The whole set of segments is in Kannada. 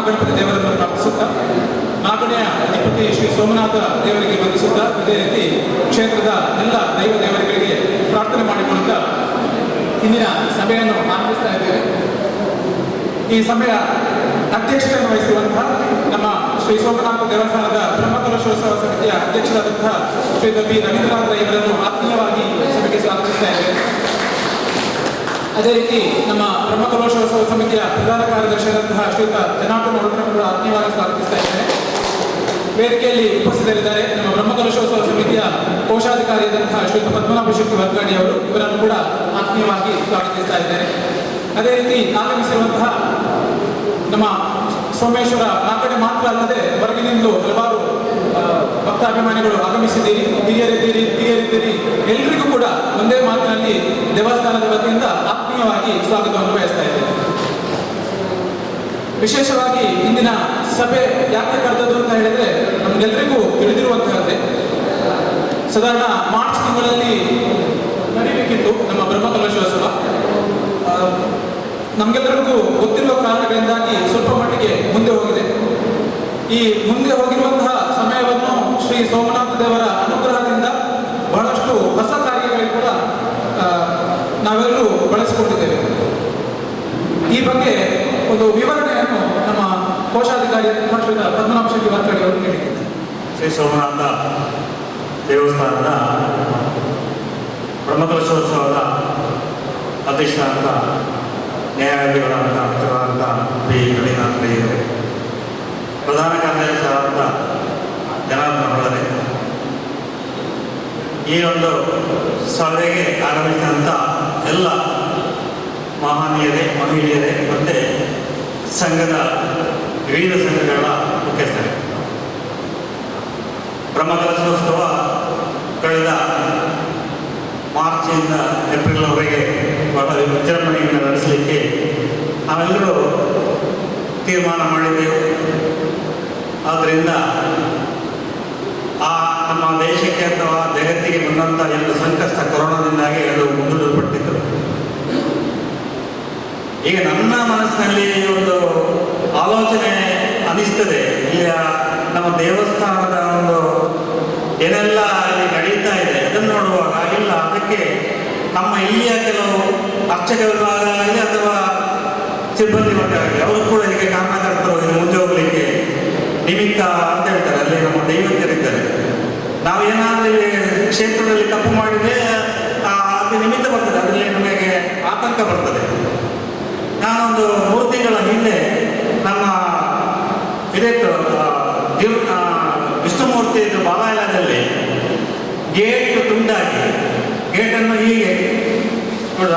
ಮಹಾಗಣಪತಿ ದೇವರನ್ನು ಪ್ರಾರ್ಥಿಸುತ್ತಾ ನಾಲ್ಕನೆಯ ಅಧಿಪತಿ ಶ್ರೀ ಸೋಮನಾಥ ದೇವರಿಗೆ ವಂದಿಸುತ್ತಾ ಇದೇ ರೀತಿ ಕ್ಷೇತ್ರದ ಎಲ್ಲ ದೈವ ದೇವರುಗಳಿಗೆ ಪ್ರಾರ್ಥನೆ ಮಾಡಿಕೊಳ್ಳುತ್ತಾ ಇಂದಿನ ಸಭೆಯನ್ನು ಆರಂಭಿಸ್ತಾ ಇದ್ದೇವೆ. ಈ ಸಭೆಯ ಅಧ್ಯಕ್ಷತೆಯನ್ನು ವಹಿಸಿರುವಂತಹ ನಮ್ಮ ಶ್ರೀ ಸೋಮನಾಥ ದೇವಸ್ಥಾನದ ಬ್ರಹ್ಮಕಲಶೋತ್ಸವ ಸಮಿತಿಯ ಅಧ್ಯಕ್ಷರಾದಂತಹ ಶ್ರೀ ಬಿ ರವೀಂದ್ರನಾಥ ಇವರನ್ನು ಆತ್ಮೀಯವಾಗಿ ಸಭೆಗೆ ಸ್ವಾಗತಿಸ್ತಾ ಇದ್ದೇವೆ. ಅದೇ ರೀತಿ ನಮ್ಮ ಬ್ರಹ್ಮಕಲಶೋತ್ಸವ ಸಮಿತಿಯ ಪ್ರಧಾನ ಕಾರ್ಯದರ್ಶಿಯಾದಂತಹ ಶ್ರೀಯುತ ಜನಾರ್ದನ ಒಳಗಡೆ ಆತ್ಮೀಯವಾಗಿ ಸ್ವಾಗತಿಸ್ತಾ ಇದ್ದೇನೆ. ವೇದಿಕೆಯಲ್ಲಿ ಉಪಸ್ಥಿತರಿದ್ದಾರೆ ನಮ್ಮ ಬ್ರಹ್ಮಕಲಶೋತ್ಸವ ಸಮಿತಿಯ ಕೋಶಾಧಿಕಾರಿಯಾದಂತಹ ಶ್ರೀಯುತ ಪದ್ಮನಾಭ ಶೆಟ್ಟಿ ವರ್ಗಾಡಿ ಅವರು, ಇವರನ್ನು ಕೂಡ ಆತ್ಮೀಯವಾಗಿ ಸ್ವಾಗತಿಸ್ತಾ ಇದ್ದೇನೆ. ಅದೇ ರೀತಿ ಆಗಮಿಸಿರುವಂತಹ ನಮ್ಮ ಸೋಮೇಶ್ವರ ನಾಲ್ಕಡೆ ಮಾತ್ರ ಅಲ್ಲದೆ ಹೊರಗಿನಿಂದಲೂ ಹಲವಾರು ಭಕ್ತಾಭಿಮಾನಿಗಳು ಆಗಮಿಸಿದ್ದೀರಿ, ಹಿರಿಯರಿದ್ದೀರಿ. ಎಲ್ಲರಿಗೂ ಕೂಡ ಒಂದೇ ಮಾತಿನಲ್ಲಿ ದೇವಸ್ಥಾನದ ವತಿಯಿಂದ ಆತ್ಮೀಯವಾಗಿ ಸ್ವಾಗತವನ್ನು ಬಯಸ್ತಾ ಇದ್ದೇನೆ. ವಿಶೇಷವಾಗಿ ಇಂದಿನ ಸಭೆ ಯಾಕೆ ಕರೆದದ್ದು ಅಂತ ಹೇಳಿದ್ರೆ ನಮಗೆಲ್ಲರಿಗೂ ತಿಳಿದಿರುವಂತಹದ್ದೇ. ಸಾಧಾರಣ ಮಾರ್ಚ್ ತಿಂಗಳಲ್ಲಿ ನಡೀಬೇಕಿತ್ತು ನಮ್ಮ ಬ್ರಹ್ಮಕಲಶೋತ್ಸವ. ನಮಗೆಲ್ಲರಿಗೂ ಗೊತ್ತಿರುವ ಕಾರಣಗಳಿಂದಾಗಿ ಸ್ವಲ್ಪ ಮಟ್ಟಿಗೆ ಮುಂದೆ ಹೋಗಿದೆ. ಈ ಮುಂದೆ ಹೋಗಿರುವಂತಹ ಸಮಯವನ್ನು ಶ್ರೀ ಸೋಮನಾಥ ದೇವರ ಅನುಗ್ರಹದಿಂದ ಬಹಳಷ್ಟು ಹೊಸ ಕಾರ್ಯಗಳಿಗೆ ಕೂಡ ನಾವೆಲ್ಲರೂ ಬಳಸಿಕೊಂಡಿದ್ದೇವೆ. ಈ ಬಗ್ಗೆ ಒಂದು ವಿವರಣೆಯನ್ನು ನಮ್ಮ ಕೋಶಾಧಿಕಾರಿ ಶ್ರೀ ಪದ್ಮನಾಭ ಶೆಟ್ಟಿ ವರ್ಗಾಡಿ ಅವರು ನೀಡಿದ್ದಾರೆ. ಶ್ರೀ ಸೋಮನಾಥ ದೇವಸ್ಥಾನದ ಬ್ರಹ್ಮಕಲಶೋತ್ಸವದ ಅಧ್ಯಕ್ಷರಾದಂಥ ನ್ಯಾಯಾಧಿಗಳಾದಂಥ ಮಿತ್ರರಾದಂಥ ಶ್ರೀ ರವೀಂದ್ರನಾಥ ರೈಯರೇ, ಪ್ರಧಾನ ಕಾರ್ಯದರ್ಶಿಯಾದಂಥ ಜನಾರ್ದನ ಒಳಗಡೆ, ಈ ಒಂದು ಸಭೆಗೆ ಆಗಮಿಸಿದಂಥ ಎಲ್ಲ ಮಹನೀಯರೇ, ಮಹಿಳೆಯರೇ ಮತ್ತು ಸಂಘದ ವಿವಿಧ ಸಂಘಗಳ ಮುಖ್ಯಸ್ಥರೇ, ಬ್ರಹ್ಮಕಲಶೋತ್ಸವ ಕಳೆದ ಮಾರ್ಚಿಂದ ಏಪ್ರಿಲ್ವರೆಗೆ ಬಹಳ ವಿಜೃಂಭಣೆಯಿಂದ ನಡೆಸಲಿಕ್ಕೆ ನಾವೆಲ್ಲರೂ ತೀರ್ಮಾನ ಮಾಡಿದ್ದೆವು. ಆದ್ದರಿಂದ ನಮ್ಮ ದೇಶಕ್ಕೆ ಅಥವಾ ಜಗತ್ತಿಗೆ ಬಂದಂಥ ಒಂದು ಸಂಕಷ್ಟ ಕೊರೋನಾದಿಂದಾಗಿ ಅದು ಮುಂದೂಡಲ್ಪಟ್ಟಿತ್ತು. ಈಗ ನನ್ನ ಮನಸ್ಸಿನಲ್ಲಿ ಒಂದು ಆಲೋಚನೆ ಅನಿಸ್ತದೆ, ಈಗ ನಮ್ಮ ದೇವಸ್ಥಾನದ ಒಂದು ಏನೆಲ್ಲ ಇಲ್ಲಿ ನಡೀತಾ ಇದೆ ಅದನ್ನು ನೋಡುವಾಗ ಇಲ್ಲ, ಅದಕ್ಕೆ ನಮ್ಮ ಇಲ್ಲಿಯ ಕೆಲವು ಅರ್ಚಕ ವಿಭಾಗ ಆಗಲಿ ಅಥವಾ ಸಿಬ್ಬಂದಿ ವರ್ಗ ಆಗಲಿ ಅವರು ಕೂಡ ಹೀಗೆ ಕಾರಣಕರ್ತರು ಇದು ಮುಂದೆ ಹೋಗಲಿಕ್ಕೆ ನಿಮಿತ್ತ ಅಂತ ಹೇಳ್ತಾರೆ. ಅಲ್ಲಿ ನಮ್ಮ ದೈವಜ್ಞರಿದ್ದಾರೆ. ನಾವೇನಾದರೂ ಕ್ಷೇತ್ರದಲ್ಲಿ ತಪ್ಪು ಮಾಡಿದರೆ ಅದು ನಿಮಿತ್ತ ಬರ್ತದೆ, ಅದರಲ್ಲಿ ನಮಗೆ ಆತಂಕ ಬರ್ತದೆ. ನಾನೊಂದು 3 ತಿಂಗಳ ಹಿಂದೆ ನಮ್ಮ ಇದಿತ್ತು ವಿಷ್ಣುಮೂರ್ತಿ ಬಾಲಾಯಲದಲ್ಲಿ ಗೇಟ್ ತುಂಡಾಗಿ, ಗೇಟನ್ನು ಹೀಗೆ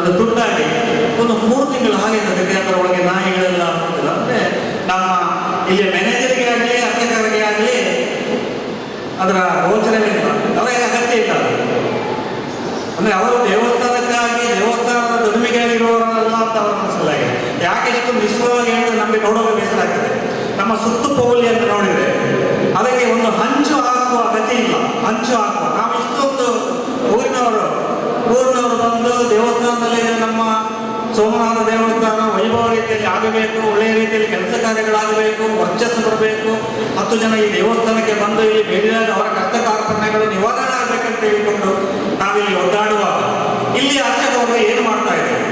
ಅದು ತುಂಡಾಗಿ ಒಂದು 3 ತಿಂಗಳು ಹಾಗೆ ಅದಕ್ಕೆ ಅದರೊಳಗೆ ನಾಯಿಗಳೆಲ್ಲ ಹೋಗ್ತದೆ. ಅಂದರೆ ನಮ್ಮ ಇಲ್ಲಿ ಮ್ಯಾನೇಜರ್ಗೆ ಆಗಲಿ ಅರ್ಚಕರಿಗೆ ಆಗಲಿ ಅದರ ಗೋಚರವಿಲ್ಲ, ಅವರಿಗೆ ಅಗತ್ಯ ಇಲ್ಲ. ಅಂದರೆ ಅವರು ದೇವಸ್ಥಾನಕ್ಕಾಗಿ ದೇವಸ್ಥಾನದ ದುಡಿಮೆಗಾಗಿರುವವರಲ್ಲ ಅಂತ ಅವರ ಮನಸ್ಸಲ್ಲಾಗಿದೆ. ಯಾಕೆ ಇಷ್ಟೊಂದು ವಿಶ್ವವಾಗಿ ಹೇಳಿದ್ರೆ ನಮಗೆ ನೋಡೋಕೆ ಬೇಸರ ಆಗ್ತದೆ. ನಮ್ಮ ಸುತ್ತು ಪೌಲಿ ಅಂತ ನೋಡಿದರೆ ಅದಕ್ಕೆ ಒಂದು ಹಂಚು ಹಾಕುವ ಗತಿ ಇಲ್ಲ. ಹಂಚು ಹಾಕುವ ನಾವು ಇಷ್ಟೊಂದು ಊರಿನವರು ಬಂದು ದೇವಸ್ಥಾನದಲ್ಲಿ ನಮ್ಮ ಸೋಮನಾಥ ದೇವಸ್ಥಾನ ವೈಭವ ರೀತಿಯಲ್ಲಿ ಆಗಬೇಕು, ಒಳ್ಳೆಯ ರೀತಿಯಲ್ಲಿ ಕೆಲಸ ಕಾರ್ಯಗಳಾಗಬೇಕು, ವರ್ಚಸ್ಸು ಬರಬೇಕು, 10 ಜನ ಈ ದೇವಸ್ಥಾನಕ್ಕೆ ಬಂದು ಇಲ್ಲಿ ಬೇಡಿದಾಗ ಅವರ ಕಷ್ಟ ಕಾರ್ಪಣ್ಯಗಳು ನಿವಾರಣೆ ಆಗಬೇಕಂತ ಹೇಳಿಕೊಂಡು ನಾವಿಲ್ಲಿ ಒದ್ದಾಡುವಾಗ ಇಲ್ಲಿ ಅರ್ಚಕರು ಏನು ಮಾಡ್ತಾ ಇದ್ದಾರೆ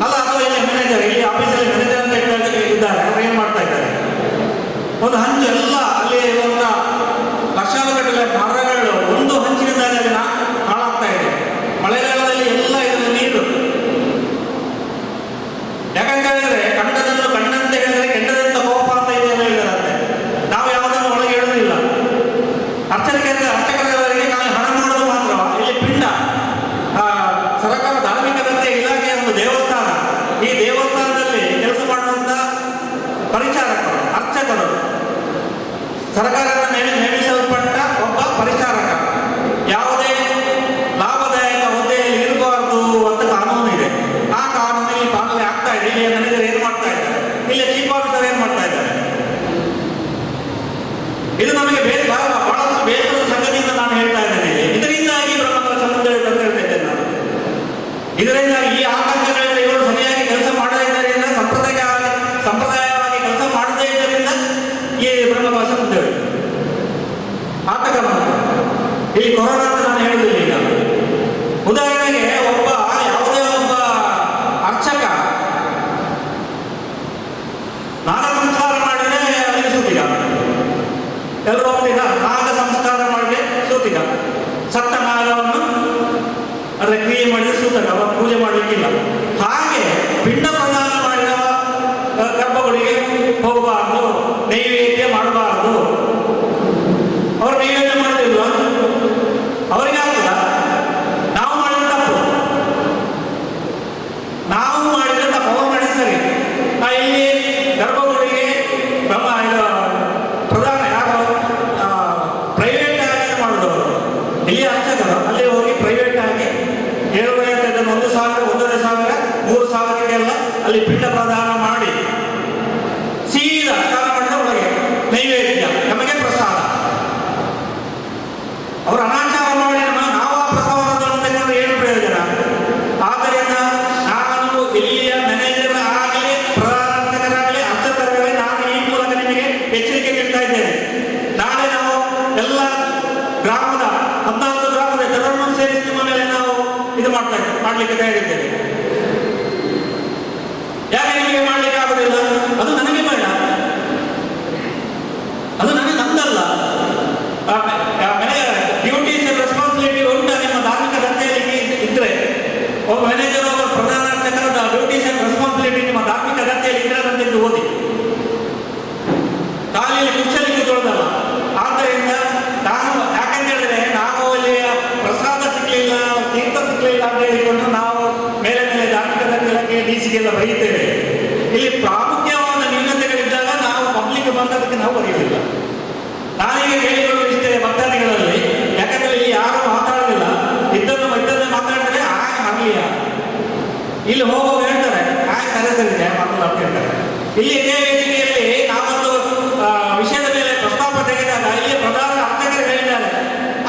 ಅಲ್ಲ, ಅಥವಾ ಇಲ್ಲಿ ಮ್ಯಾನೇಜರ್, ಇಲ್ಲಿ ಆಫೀಸಲ್ಲಿ ಮ್ಯಾನೇಜರ್ ಅಂತ ಇದ್ದಾರೆ, ಅವರು ಏನು ಮಾಡ್ತಾ ಇದ್ದಾರೆ? ಒಂದು ಹಂಚು ಎಲ್ಲ ಅಲ್ಲಿ ಇರುವಂಥ ಲಕ್ಷಾನುಗಟ್ಟಲೆ ಮರಗಳು ಒಂದು ಹಂಚಿನಿಂದಾಗಿ ಅಲ್ಲಿ ಹಾಳಾಗ್ತಾ ಇದೆ. ಮಳೆಗಾಲದಲ್ಲಿ ಎಲ್ಲ ಇದರ ನೀರು, ಯಾಕಂತ ಹೇಳಿದ್ರೆ ಕಂಡದನ್ನು ಕಂಡಂತೆ ಹೇಳಿದ್ರೆ ಕೆಟ್ಟದಂತ ಕೋಪ ಅಂತ ಇದೆ ಅಂತ ಹೇಳಿದಾರಂತೆ. ನಾವು ಯಾವುದನ್ನು ಒಳಗೆ ಹೇಳುವುದಿಲ್ಲ. ಅರ್ಚಕರಿಗೆ ನಾವು ಹಣ ಮಾಡೋದು ಮಾತ್ರ. ಇಲ್ಲಿ ಪಿಂಡ ಸರ್ಕಾರ ಧಾರ್ಮಿಕದಂತೆ ಇಲಾಖೆಯ ಒಂದು ದೇವಸ್ಥಾನ, ಈ ದೇವಸ್ಥಾನದಲ್ಲಿ ಕೆಲಸ ಮಾಡುವಂಥ ಪರಿಚಾರಕರು, ಅರ್ಚಕರು, ಸರ್ಕಾರದ ನೇಮಿಸಲ್ಪಟ್ಟ ಒಬ್ಬ ಪರಿಚಾರಕ ಯಾವುದೇ ಲಾಭದಾಯಕ ಹುದ್ದೆಯಲ್ಲಿ ಇರಬಾರದು ಅಂತ ಕಾನೂನು ಇದೆ. ಆ ಕಾನೂನಿಗೆ ಪಾಲನೆ ಆಗ್ತಾ ಇದೆ. ಇಲ್ಲಿ ಮ್ಯಾನೇಜರ್ ಏನು ಮಾಡ್ತಾ ಇದ್ದಾರೆ, ಇಲ್ಲಿ ಚೀಫ್ ಆಫೀಸರ್ ಏನು ಮಾಡ್ತಾ ಇದ್ದಾರೆ? ಇದು ನಮಗೆ ಬಹಳಷ್ಟು ಬೇಸರದ ಸಂಗತಿಯಿಂದ ನಾನು ಹೇಳ್ತಾ ಇದ್ದೇನೆ. ಇದರಿಂದಾಗಿ ಬ್ರಹ್ಮಕಲಶ ಮುಂದೆ ಅಂತ ಹೇಳ್ತಾ ಇದ್ದೇನೆ ನಾನು. ಇದರಿಂದಾಗಿ ಈ ಆತಂಕಗಳಿಂದ ಇವರು ಸರಿಯಾಗಿ ಕೆಲಸ ಮಾಡದಿದ್ದರಿಂದ ಸಂಪ್ರದಾಯವಾಗಿ ಕೆಲಸ ಮಾಡ್ತಾ ನಾಗ ಸಂಸ್ಕಾರ ಮಾಡಿದ್ರೆ ಅವರಿಗೆ ಸೂತಿಗ. ಎಲ್ಲರೂ ಹೋಗ್ತೀಗ ನಾಗ ಸಂಸ್ಕಾರ ಮಾಡಿದ್ರೆ ಸೂತಿಗ. ಸತ್ತ ನಾಗವನ್ನು ಅದರ ಕ್ರಿಯೆ ಮಾಡಿದ್ರೆ ಸೂತಕ, ಅವ ಪೂಜೆ ಮಾಡಲಿಕ್ಕಿಲ್ಲ. ಹಾಗೆ ಪಿಂಡ ಪ್ರದಾನ ಮಾಡಿದ ಗರ್ಭಗುಡಿಗೆ ಹೋಗಬಾರ್ದು, ನೈವೇದ್ಯ ಮಾಡಬಾರದು. ಅವರು ನೈವೇದ್ಯ ಮಾಡ್ತಿಲ್ವ? ಅವರಿಗೆ ಆಗ್ತದ? ನಾವು ಮಾಡಿದ ತಪ್ಪು, ನಾವು ಮಾಡಿದ ತಪ್ಪು, ಅವರು ಮಾಡಿದ ಸರಿ. ಇಲ್ಲಿ ಗರ್ಭಗುಡಿಗೆ ಪ್ರಧಾನ ಯಾರು ಪ್ರೈವೇಟ್ ಆಗಿ ಮಾಡಿದವರು, ಇಲ್ಲಿ ಅರ್ಚಕರು ಅಲ್ಲಿ ಹೋಗಿ ಪ್ರೈವೇಟ್ ಆಗಿ 7,000, 1,000, 1,500, 3,000ಕ್ಕೆಲ್ಲ ಅಲ್ಲಿ ಪಿಂಡ ಪ್ರದಾನ ಮಾಡಿ ಸೀದಾ ಸ್ನಾನ ಮಾಡಿದ ಒಳಗೆ ನೈವೇದ್ಯ, ನಮಗೆ ಪ್ರಸಾದ. ಅವರು ಅನಾಚಾರ ಮಾಡಿ ನಾವು ಆ ಪ್ರಸಾದವನ್ನು ತೆಗೆದು ಏನು ಪ್ರಯೋಜನ? ಆದ್ದರಿಂದ ನಾನು ಇಲ್ಲಿಯ ಮ್ಯಾನೇಜರ್ ಆಗಲಿ, ಪ್ರಧಾನಾರ್ಚಕರಾಗಲಿ, ಅರ್ಚಕರಾಗಲಿ, ನಾನು ಈ ಮೂಲಕ ನಿಮಗೆ ಎಚ್ಚರಿಕೆ ನೀಡ್ತಾ ಇದ್ದೇನೆ. ನಾಳೆ ನಾವು ಎಲ್ಲ ಗ್ರಾಮದ 14 ಗ್ರಾಮದ ಜನರನ್ನು ಸೇರಿಸಿ ನಿಮ್ಮ ಮೇಲೆ ನಾವು ಇದು ಮಾಡ್ಲಿಕ್ಕೆ ತಯಾರಿದ್ದೇವೆ. ಯಾಕೆ ನಿಮಗೆ ಮಾಡ್ಲಿಕ್ಕೆ ಆಗುದಿಲ್ಲ? ಅದು ನನಗೆ ಬೇಡ, ಅದು ನನಗೆ ನಂದಲ್ಲ. ಡ್ಯೂಟೀಸ್ ಅಂಡ್ ರೆಸ್ಪಾನ್ಸಿಬಿಲಿಟಿ ಉಂಟು ನಿಮ್ಮ ಧಾರ್ಮಿಕ ದಂಧೆಯಲ್ಲಿ ಇದ್ರೆ, ಒಬ್ಬ ಮ್ಯಾನೇಜರ್ ಒಬ್ಬ ಪ್ರಧಾನ ಅರ್ಚಕರ ಡ್ಯೂಟೀಸ್ ಅಂಡ್ ರೆಸ್ಪಾನ್ಸಿಬಿಲಿಟಿ ನಿಮ್ಮ ಧಾರ್ಮಿಕ ದಂಧೆಯಲ್ಲಿ ಇದ್ರೆ ನಂತಿದ್ದು ಓದಿ. ಖಾಲಿಯಲ್ಲಿ ಕುರ್ಚಲ್ಲಿ ಕೂತ್ಕೊಳ್ಳೋದಲ್ಲ. ಆದ್ದರಿಂದ ನಾನು ಯಾಕಂತ ಹೇಳಿದ್ರೆ, ನಾವು ಅಲ್ಲಿ ಪ್ರಸಾದ ಸಿಗ್ಲಿಲ್ಲ, ತೀರ್ಥ ಸಿಗ್ಲಿಲ್ಲ ಅಂತ ಹೇಳಿಕೊಂಡು ನಾವು ಮೇಲೆ ಮೇಲೆ ಧಾರ್ಮಿಕ ದಂಧೆಗೆ ಡಿಸಿಗೆಲ್ಲ ಬರೀತೇವೆ. ಇಲ್ಲಿ ಪ್ರಾಮುಖ್ಯವಾದ ನ್ಯೂನತೆಗಳಿದ್ದಾಗ ನಾವು ಪಬ್ಲಿಕ್ ಬಂದದಕ್ಕೆ ನಾವು ಬರೀಲಿಲ್ಲ. ನಾನೀಗ ಹೇಳಿಕೊಂಡು ಇಷ್ಟೇ ಭಕ್ತಾದಿಗಳಲ್ಲಿ, ಯಾಕಂದ್ರೆ ಇಲ್ಲಿ ಯಾರು ಮಾತಾಡೋದಿಲ್ಲ, ಇದ್ದನ್ನು ಮಾತಾಡಿದ್ರೆ ಆಗ ಮರಲಿಯ ಇಲ್ಲಿ ಹೋಗೋದು ಹೇಳ್ತಾರೆ, ಆಗ ತಲೆ ಸರಿದೆ ಮರಲ್ಲ ಅಂತ ಹೇಳ್ತಾರೆ. ಇಲ್ಲಿ ಇದೇ ವೇದಿಕೆಯಲ್ಲಿ ನಾವೊಂದು ವಿಷಯದ ಮೇಲೆ ಪ್ರಸ್ತಾಪ ತೆಗೆದಾಗ ಇಲ್ಲಿ ಪ್ರಧಾನ ಅರ್ಚಕರು ಹೇಳಿದ್ದಾರೆ,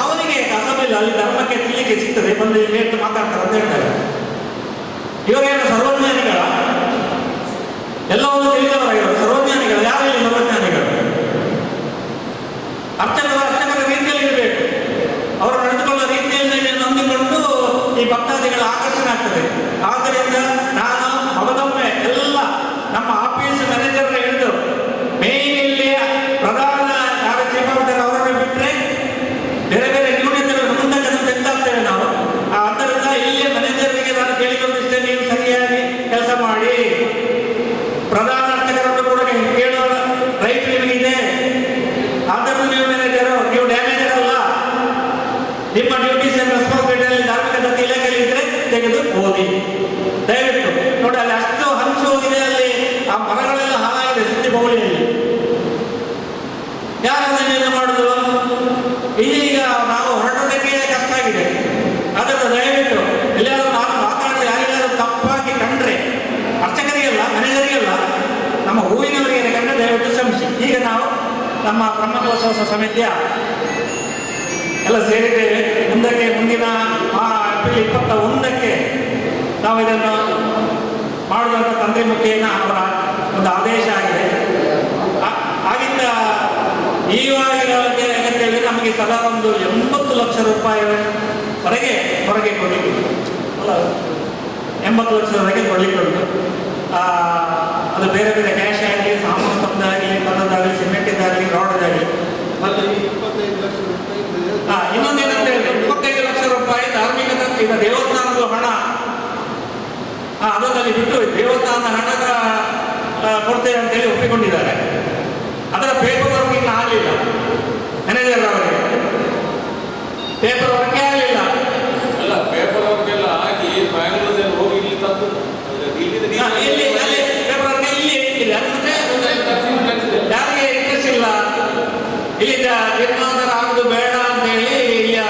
ಅವರಿಗೆ ಕಸಬಿಲ್ಲ, ಅಲ್ಲಿ ಧರ್ಮಕ್ಕೆ ತಿಳಿಲಿಕ್ಕೆ ಸಿಗ್ತದೆ, ಬಂದು ಇಲ್ಲಿ ಹೇಳ್ತು ಮಾತಾಡ್ತಾರೆ ಅಂತ ಹೇಳ್ತಾರೆ. ಇವರೇನು ಸರ್ವಜ್ಞಾನಿಗಳ? ಎಲ್ಲವನ್ನು ತಿಳಿದವರಾಗಿರೋರು ಸರ್ವಜ್ಞಾನಿಗಳು. ಯಾರು ಇಲ್ಲಿ ಸರ್ವಜ್ಞಾನಿಗಳು? ಅರ್ಚಕರ ರೀತಿಯಲ್ಲಿ ಇರಬೇಕು. ಅವರು ನಡೆದುಕೊಳ್ಳುವ ರೀತಿಯಲ್ಲಿ ನಂಬಿಕೊಂಡು ಈ ಭಕ್ತಾದಿಗಳ ಆಕರ್ಷಣೆ ಆಗ್ತದೆ. ಆದ್ದರಿಂದ ನಾನು ಮಗದೊಮ್ಮೆ ಎಲ್ಲ ನಮ್ಮ ಆಫೀಸ್ ಮ್ಯಾನೇಜರ್ ಹಿಡಿದು ಮೇನ್ ಇಲ್ಲಿ ಪ್ರಧಾನ ಯಾರು ಚೀಫ್ ಆಫೀಸರ್ ಅವರನ್ನು ಬಿಟ್ಟರೆ ಬೇರೆ ಬೇರೆ ನ್ಯೂನತೆಗಳು ಮುಂದಕ್ಕೆ ತೆಗೆದಾಗ್ತೇವೆ ನಾವು. ಆದ್ದರಿಂದ ಇಲ್ಲಿಯ ಮ್ಯಾನೇಜರ್ಗೆ ನಾನು ಕೇಳಿಕೊಂಡಿಷ್ಟೇ, ನೀವು ಸರಿಯಾಗಿ ಕೆಲಸ ಮಾಡಿ. ಪ್ರಧಾನ ಅರ್ಚಕರನ್ನು ಕೂಡ ಕೇಳುವ ರೈಟ್ ನಿಮಗಿದೆ. ಆದ್ದರಿಂದ ನೀವು ಮ್ಯಾನೇಜರು, ನೀವು ಡ್ಯಾಮೇಜರ್ ಅಲ್ಲ. ನಿಮ್ಮ ಡ್ಯೂಟೀಸ್ ಅಂಡ್ ರೆಸ್ಪಾನ್ಸಿಬಿಲಿಟಿಯಲ್ಲಿ ಧಾರ್ಮಿಕ ದತ್ತಿ ಇಲಾಖೆಯಲ್ಲಿ ಇದ್ರೆ ತೆಗೆದು ಓದಿ ದಯವಿಟ್ಟು. ನೋಡಿ, ಅಲ್ಲಿ ಅಷ್ಟು ಹಂಚು ಹೋಗಿದೆ, ಅಲ್ಲಿ ಆ ಮರಗಳೆಲ್ಲ ಹಾಳಾಗಿದೆ ಸುದ್ದಿ ಬೌಳಿಯಲ್ಲಿ. ಯಾರು ಅದನ್ನೆಲ್ಲ ಮಾಡುದು? ಈಗ ನಾವು ಹೊರಟೋದಕ್ಕೆ ಕಷ್ಟ ಆಗಿದೆ. ಅದನ್ನು ದಯವಿಟ್ಟು ಎಲ್ಲಾದರೂ ನಾನು ಮಾತಾಡಿದ್ರೆ ಯಾರಿಗಾದ್ರೂ ತಪ್ಪಾಗಿ ಕಂಡ್ರೆ, ಅರ್ಚಕರಿಗೆಲ್ಲ ಮ್ಯಾನೇಜರಿಗೆಲ್ಲ ನಮ್ಮ ಹೂವಿನವರಿಗೆ ಕಂಡ್ರೆ ದಯವಿಟ್ಟು ಶ್ರಮಿಸಿ. ಈಗ ನಾವು ನಮ್ಮ ಬ್ರಹ್ಮಕಲಶೋತ್ಸವ ಸಮಿತಿಯ ಎಲ್ಲ ಸೇರಿದ್ದೇವೆ. ಮುಂದಕ್ಕೆ ಮುಂದಿನ ಏಪ್ರಿಲ್ 21ಕ್ಕೆ ನಾವು ಇದನ್ನು ಮಾಡುವಂಥ ತಂದೆ ಮುಖೇನ ಅವರ ಒಂದು ಆದೇಶ ಆಗಿದೆ. ಆಗಿಂದ ಈವಾಗಿರೋಕ್ಕೆ ಹೇಳಿ ನಮಗೆ ಸದಾ ಒಂದು 80 ಲಕ್ಷ ರೂಪಾಯಿವರೆಗೆ ಹೊರಗೆ ಕೊಡಲಿಕ್ಕೆ, ಅಲ್ಲ 80 ಲಕ್ಷದವರೆಗೆ ಕೊಡಲಿಕ್ಕೆ ಉಂಟು. ಅದು ಬೇರೆ ಬೇರೆ ಕ್ಯಾಶ್ ಆಗಲಿ, ಸಾಮಾನು ತಂದಾಗಲಿ, ಕಲ್ಲದಾಗಲಿ, ಸಿಮೆಂಟಿದ್ದಾಗಲಿ, ರೋಡ್ದಾಗಲಿ. ಮತ್ತೆ 25 ಲಕ್ಷ ರೂಪಾಯಿ ಇನ್ನೊಂದೇನಂತ ಹೇಳಿದ್ರೆ 25 ಲಕ್ಷ ರೂಪಾಯಿ ಧಾರ್ಮಿಕ ಈಗ ದೇವಸ್ಥಾನದ ಹಣ, ಅದರಲ್ಲಿ ಬಿಟ್ಟು ದೇವಸ್ಥಾನದ ಹಣದ ಕೊಡ್ತೇವೆ ಅಂತೇಳಿ ಒಪ್ಪಿಕೊಂಡಿದ್ದಾರೆ. ಅದರ ಪೇಪರ್ ವರ್ಕ್ ಇನ್ನು ಆಗಲಿಲ್ಲ. ಮ್ಯಾನೇಜರ್ ಅವರಿಗೆ ಪೇಪರ್ ವರ್ಕೇ ಆಗಲಿಲ್ಲ. ಅಲ್ಲ, ಪೇಪರ್ ವರ್ಕ್ ಎಲ್ಲ ಆಗಿ ಬ್ಯಾಂಗ್ಳೂರಲ್ಲಿ ಹೋಗಿ ಇಲ್ಲಿ ತಂದು ಇಲ್ಲಿ ಅಲ್ಲಿ ಪೇಪರ್ ವರ್ಕ್ ಇಲ್ಲಿ ಇದೆ. ಯಾರಿಗೆ ಇಂಟ್ರೆಸ್ಟ್ ಇಲ್ಲ, ಇಲ್ಲಿಂದ ಜೀರ್ಣೋದ್ಧಾರ ಆಗುದು ಬೇಡ ಅಂತ ಹೇಳಿ ಇಲ್ಲಿಯ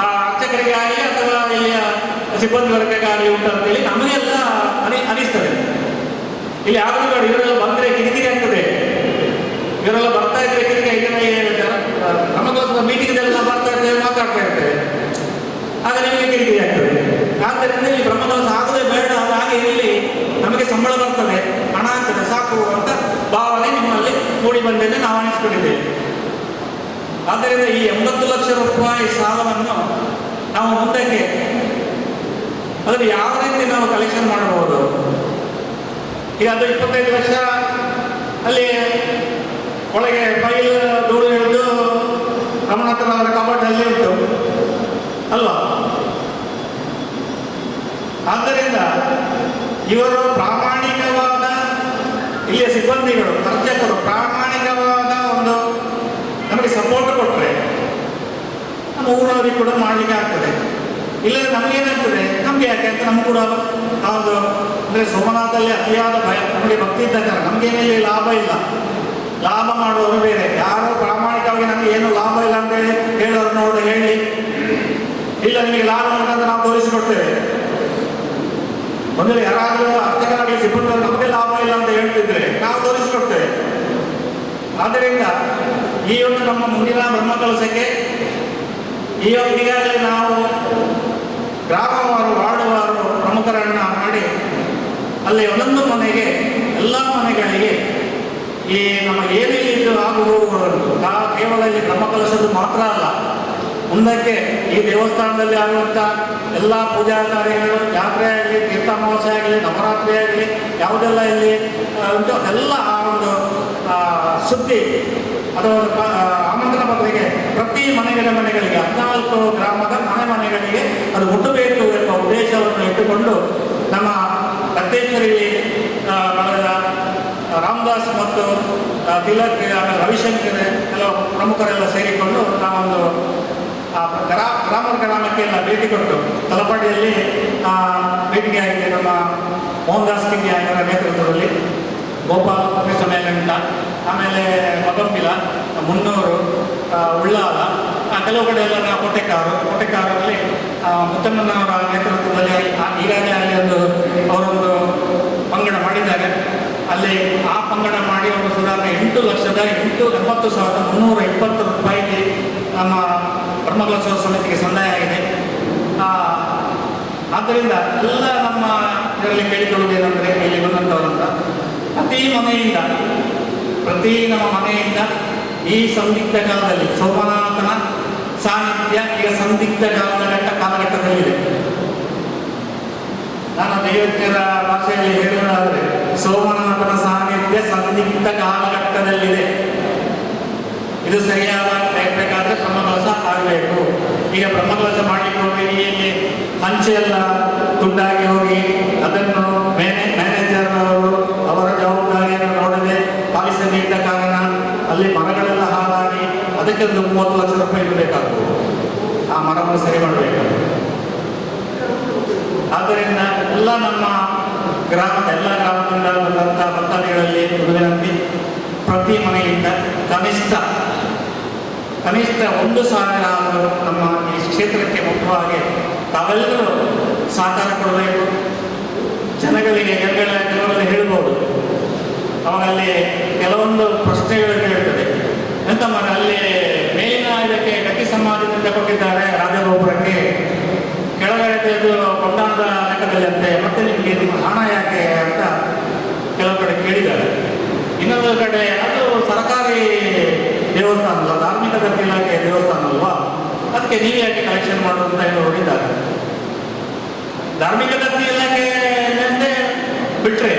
ಅರ್ಚಕರಿಗೆ ಆಗಲಿ ಅಥವಾ ಇಲ್ಲಿಯ ಸಿಬ್ಬಂದಿ ವರ್ಗಕ್ಕಾಗಲಿ ಉಂಟು ಅಂತೇಳಿ ನಮಗೆಲ್ಲ ಅನಿಸ್ತದೆ. ಇಲ್ಲಿ ಆಗುದು ಬೇಡ, ಇವರೆಲ್ಲ ಬಂದರೆ ಕಿರಿಕಿರಿ ಆಗ್ತದೆ. ಇವರೆಲ್ಲ ಬರ್ತಾ ಇದ್ರೆ ಕಿರಿಕಿರಿ, ನಮಗೋಸ್ಕರ ಮೀಟಿಂಗ್ದೆಲ್ಲ ಬರ್ತಾ ಇರ್ತೇವೆ, ಮಾತಾಡ್ತಾ ಇರ್ತೇವೆ, ಆಗ ನಿಮಗೆ ಕಿರಿಕಿರಿ ಆಗ್ತದೆ. ಆದ್ದರಿಂದ ಇಲ್ಲಿ ಬ್ರಹ್ಮದೋಷ ಆಗುದೇ ಬೇಡ, ಹಾಗೆ ಇಲ್ಲಿ ನಮಗೆ ಸಂಬಳ ಬರ್ತದೆ, ಹಣ ಆಗ್ತದೆ, ಸಾಕು ಅಂತ ಭಾವನೆ ನಿಮ್ಮಲ್ಲಿ ಮೂಡಿ ಬಂದಿದೆ, ನಾವು ಅನಿಸ್ಕೊಂಡಿದ್ದೇವೆ. ಆದ್ದರಿಂದ ಈ 80 ಲಕ್ಷ ರೂಪಾಯಿ ಸಾಲವನ್ನು ನಾವು ಮುಂದಕ್ಕೆ ಅದನ್ನು ಯಾವ ರೀತಿ ನಾವು ಕಲೆಕ್ಷನ್ ಮಾಡಬಹುದು? ಈಗ ಅದು 25 ಲಕ್ಷ ಅಲ್ಲಿ ಒಳಗೆ ಫೈಲ್ ಧೂಳು ಹಿಡಿದು ರಮಣಾಥನವರ ಕಬಾಟಲ್ಲಿ ಉಂಟು ಅಲ್ವಾ. ಆದ್ದರಿಂದ ಇವರು ಪ್ರಾಮಾಣಿಕವಾದ, ಇಲ್ಲಿಯ ಸಿಬ್ಬಂದಿಗಳು ಅರ್ಚಕರು ಪ್ರಾಮಾಣಿಕವಾದ ಒಂದು ನಮಗೆ ಸಪೋರ್ಟ್ ಕೊಟ್ಟರೆ ನಮ್ಮ ಊರವರಿಗೆ ಕೂಡ ಮಾಡಲಿಕ್ಕೆ ಆಗ್ತದೆ. ಇಲ್ಲದ್ರೆ ನಮಗೇನಾಗ್ತದೆ, ನಮಗೆ ಯಾಕೆ ಅಂತ ನಮ್ಗೆ ಕೂಡ ಆ ಒಂದು ಅಂದರೆ ಸೋಮನಾಥಲ್ಲಿ ಅತಿಯಾದ ಭಯ, ನಮಗೆ ಭಕ್ತಿ ಇದ್ದ ಕಾರಣ ನಮಗೇನಲ್ಲಿ ಲಾಭ ಇಲ್ಲ. ಲಾಭ ಮಾಡುವವರು ಬೇರೆ, ಯಾರೋ ಪ್ರಾಮಾಣಿಕವಾಗಿ ನಮಗೆ ಏನು ಲಾಭ ಇಲ್ಲ ಅಂತ ಹೇಳೋರು ನೋಡಿ ಹೇಳಿ, ಇಲ್ಲ ನಿಮಗೆ ಲಾಭ ಉಂಟಂತ ನಾವು ತೋರಿಸಿಕೊಡ್ತೇವೆ. ಒಂದು ವೇಳೆ ಯಾರಾದರೂ ಅರ್ಚಕರಾಗಲಿ ಸಿಬ್ಬಂದಿ ನಮಗೆ ಲಾಭ ಇಲ್ಲ ಅಂತ ಹೇಳ್ತಿದ್ರೆ ನಾವು ತೋರಿಸಿಕೊಡ್ತೇವೆ. ಆದ್ದರಿಂದ ಈ ಒಂದು ನಮ್ಮ ಮುಂದಿನ ಬ್ರಹ್ಮಕಲಶಕ್ಕೆ ಈಗಾಗಲೇ ನಾವು ಗ್ರಾಮವಾರು ವಾರ್ಡುವಾರು ಪ್ರಮುಖರನ್ನು ಮಾಡಿ ಅಲ್ಲಿ ಒಂದೊಂದು ಮನೆಗೆ, ಎಲ್ಲ ಮನೆಗಳಿಗೆ ಈ ನಮ್ಮ ಏನೇನಿದ್ದು ಆಗುಹೋಗುಗಳು ಕೇವಲ ಇಲ್ಲಿ ಬ್ರಹ್ಮಕಲಶದ್ದು ಮಾತ್ರ ಅಲ್ಲ, ಮುಂದಕ್ಕೆ ಈ ದೇವಸ್ಥಾನದಲ್ಲಿ ಆಗುವಂಥ ಎಲ್ಲ ಪೂಜಾ ಕಾರ್ಯಗಳು, ಜಾತ್ರೆ ಆಗಲಿ, ತೀರ್ಥಾಮಾವಾಸ್ಯೆ ಆಗಲಿ, ನವರಾತ್ರಿ ಆಗಲಿ, ಯಾವುದೆಲ್ಲ ಇಲ್ಲಿ ಉಂಟು ಅದೆಲ್ಲ ಆ ಒಂದು ಸುದ್ದಿ ಅಥವಾ ಆಮಂತ್ರಣ ಪತ್ರಿಕೆ ಪ್ರತಿ ಮನೆಗಳಿಗೆ 14 ಗ್ರಾಮದ ಮನೆಗಳಿಗೆ ಅದು ಮುಟ್ಟಬೇಕು ಎಂಬ ಉದ್ದೇಶವನ್ನು ಇಟ್ಟುಕೊಂಡು ನಮ್ಮ ದತ್ತೇಶ್ವರಿ ರಾಮದಾಸ್ ಮತ್ತು ತಿಲಕ್, ಆಮೇಲೆ ರವಿಶಂಕರ್ ಕೆಲವು ಪ್ರಮುಖರೆಲ್ಲ ಸೇರಿಕೊಂಡು ನಾವೊಂದು ಗ್ರಾಮಕ್ಕೆ ಎಲ್ಲ ಭೇಟಿ ಕೊಟ್ಟು ತಲಪಾಡಿಯಲ್ಲಿ ಭೇಟಿಗೆ ಆಗಿದೆ. ನಮ್ಮ ಮೋಹನ್ ದಾಸ್ ಕಿಂಗಿ ಅವರ ನೇತೃತ್ವದಲ್ಲಿ ಗೋಪಾಲ ಮೇಲಂಟ, ಆಮೇಲೆ ಮಗಂಬಿಲ, ಮುನ್ನೂರು, ಉಳ್ಳಾಲ, ಕೆಲವು ಕಡೆ ಎಲ್ಲ ಕೋಟೆಕಾರಲ್ಲಿ ಮುತ್ತಮ್ಮನವರ ನೇತೃತ್ವದಲ್ಲಿ ಈಗಾಗಲೇ ಅಲ್ಲಿ ಅವರೊಂದು ಪಂಗಡ ಮಾಡಿದ್ದಾರೆ. ಅಲ್ಲಿ ಆ ಪಂಗಡ ಮಾಡಿ ಅವರು ಸುಧಾರಣೆ 8,80,320 ರೂಪಾಯಿಗೆ ನಮ್ಮ ಬ್ರಹ್ಮಕಲಶೋತ್ಸವ ಸಮಿತಿಗೆ ಸಂದಾಯ ಆಗಿದೆ. ಆದ್ದರಿಂದ ಎಲ್ಲ ನಮ್ಮ ಇದರಲ್ಲಿ ಕೇಳಿಕೊಳ್ಳುವುದೇನೆಂದರೆ, ಇಲ್ಲಿ ಬಂದಂಥವರಂತ ಪ್ರತಿ ನಮ್ಮ ಮನೆಯಿಂದ ಈ ಸಂದಿಗ್ಧ ಕಾಲದಲ್ಲಿ ಸೋಮನಾಥನ ಸಾನ್ನಿಧ್ಯ ಈಗ ಸಂದಿಗ್ಧ ಕಾಲಘಟ್ಟದಲ್ಲಿದೆ. ನಾನು ದೈವಜ್ಞರ ಭಾಷೆಯಲ್ಲಿ ಹೇಳುವುದಾದರೆ ಸೋಮನಾಥನ ಸಾನ್ನಿಧ್ಯ ಸಂದಿಗ್ಧ ಕಾಲಘಟ್ಟದಲ್ಲಿದೆ. ಇದು ಸರಿಯಾದ ಬೇಕಾದರೆ ಬ್ರಹ್ಮಕಲಶ ಆಗಬೇಕು. ಈಗ ಬ್ರಹ್ಮಕಲಶ ಮಾಡಲಿಕ್ಕೆ ಹೋಗಿ ಇಲ್ಲಿ ಹಂಚೆಲ್ಲ ತುಂಡಾಗಿ ಹೋಗಿ ಅದನ್ನು ಮ್ಯಾನೇಜರ್ನವರು ಅವರ ಜವಾಬ್ದಾರಿಯನ್ನು ನೋಡದೆ ಪಾಲಿಸದೇ ಇದ್ದ ಕಾರಣ ಅಲ್ಲಿ ಮರಗಳೆಲ್ಲ ಹಾಳಾಗಿ ಅದಕ್ಕೆ ಒಂದು 30 ಲಕ್ಷ ರೂಪಾಯಿ ಬೇಕಾಗ್ತದೆ. ಆ ಮರವನ್ನು ಸರಿ ಮಾಡಬೇಕಾಗ್ತದೆ. ಆದ್ದರಿಂದ ಎಲ್ಲ ನಮ್ಮ ಎಲ್ಲ ಗ್ರಾಮದಿಂದ ಬಂದಂಥ ಭಕ್ತಾದಿಗಳಲ್ಲಿ ವಿನಂತಿ, ಪ್ರತಿ ಮನೆಯಿಂದ ಕನಿಷ್ಠ 1,000 ಆದರೂ ನಮ್ಮ ಈ ಕ್ಷೇತ್ರಕ್ಕೆ ಮುಖ್ಯವಾಗಿ ತಾವೆಲ್ಲರೂ ಸಹಕಾರ ಕೊಡಬೇಕು. ಜನಗಳಿಗೆ ಕೆಲವರಲ್ಲಿ ಹೇಳ್ಬೋದು, ಅವಾಗಲ್ಲಿ ಕೆಲವೊಂದು ಪ್ರಶ್ನೆಗಳು ಕೇಳ್ತದೆ. ಎಂತ ಮನೆ ಅಲ್ಲಿ ಮೇಲಿನ ಇದಕ್ಕೆ ಗಟ್ಟಿ ಸಮಾಜದಿಂದ ಕೊಟ್ಟಿದ್ದಾರೆ ರಾಜಗೋಪುರಕ್ಕೆ, ಕೆಳಗಡೆ ತೆಗೆದು ಕೊಂಡಾದ ಲೆಕ್ಕದಲ್ಲಿ ಅಂತೆ, ಮತ್ತೆ ನಿಮಗೆ ಹಣ ಯಾಕೆ ಅಂತ ಕೆಲವು ಕಡೆ ಕೇಳಿದ್ದಾರೆ. ಇನ್ನೊಂದು ಕಡೆ ಅದು ಸರ್ಕಾರಿ ದೇವಸ್ಥಾನ ಅಲ್ಲ, ಧಾರ್ಮಿಕ ದತ್ತಿ ಇಲಾಖೆ ದೇವಸ್ಥಾನ ಅಲ್ವಾ, ಅದಕ್ಕೆ ನೀವು ಯಾಕೆ ಕಲೆಕ್ಷನ್ ಮಾಡೋದು ಅಂತ ಹೇಳಿ ಹೊಡಿದ್ದಾರೆ. ಧಾರ್ಮಿಕ ದತ್ತಿ ಇಲಾಖೆ ಬಿಟ್ಟರೆ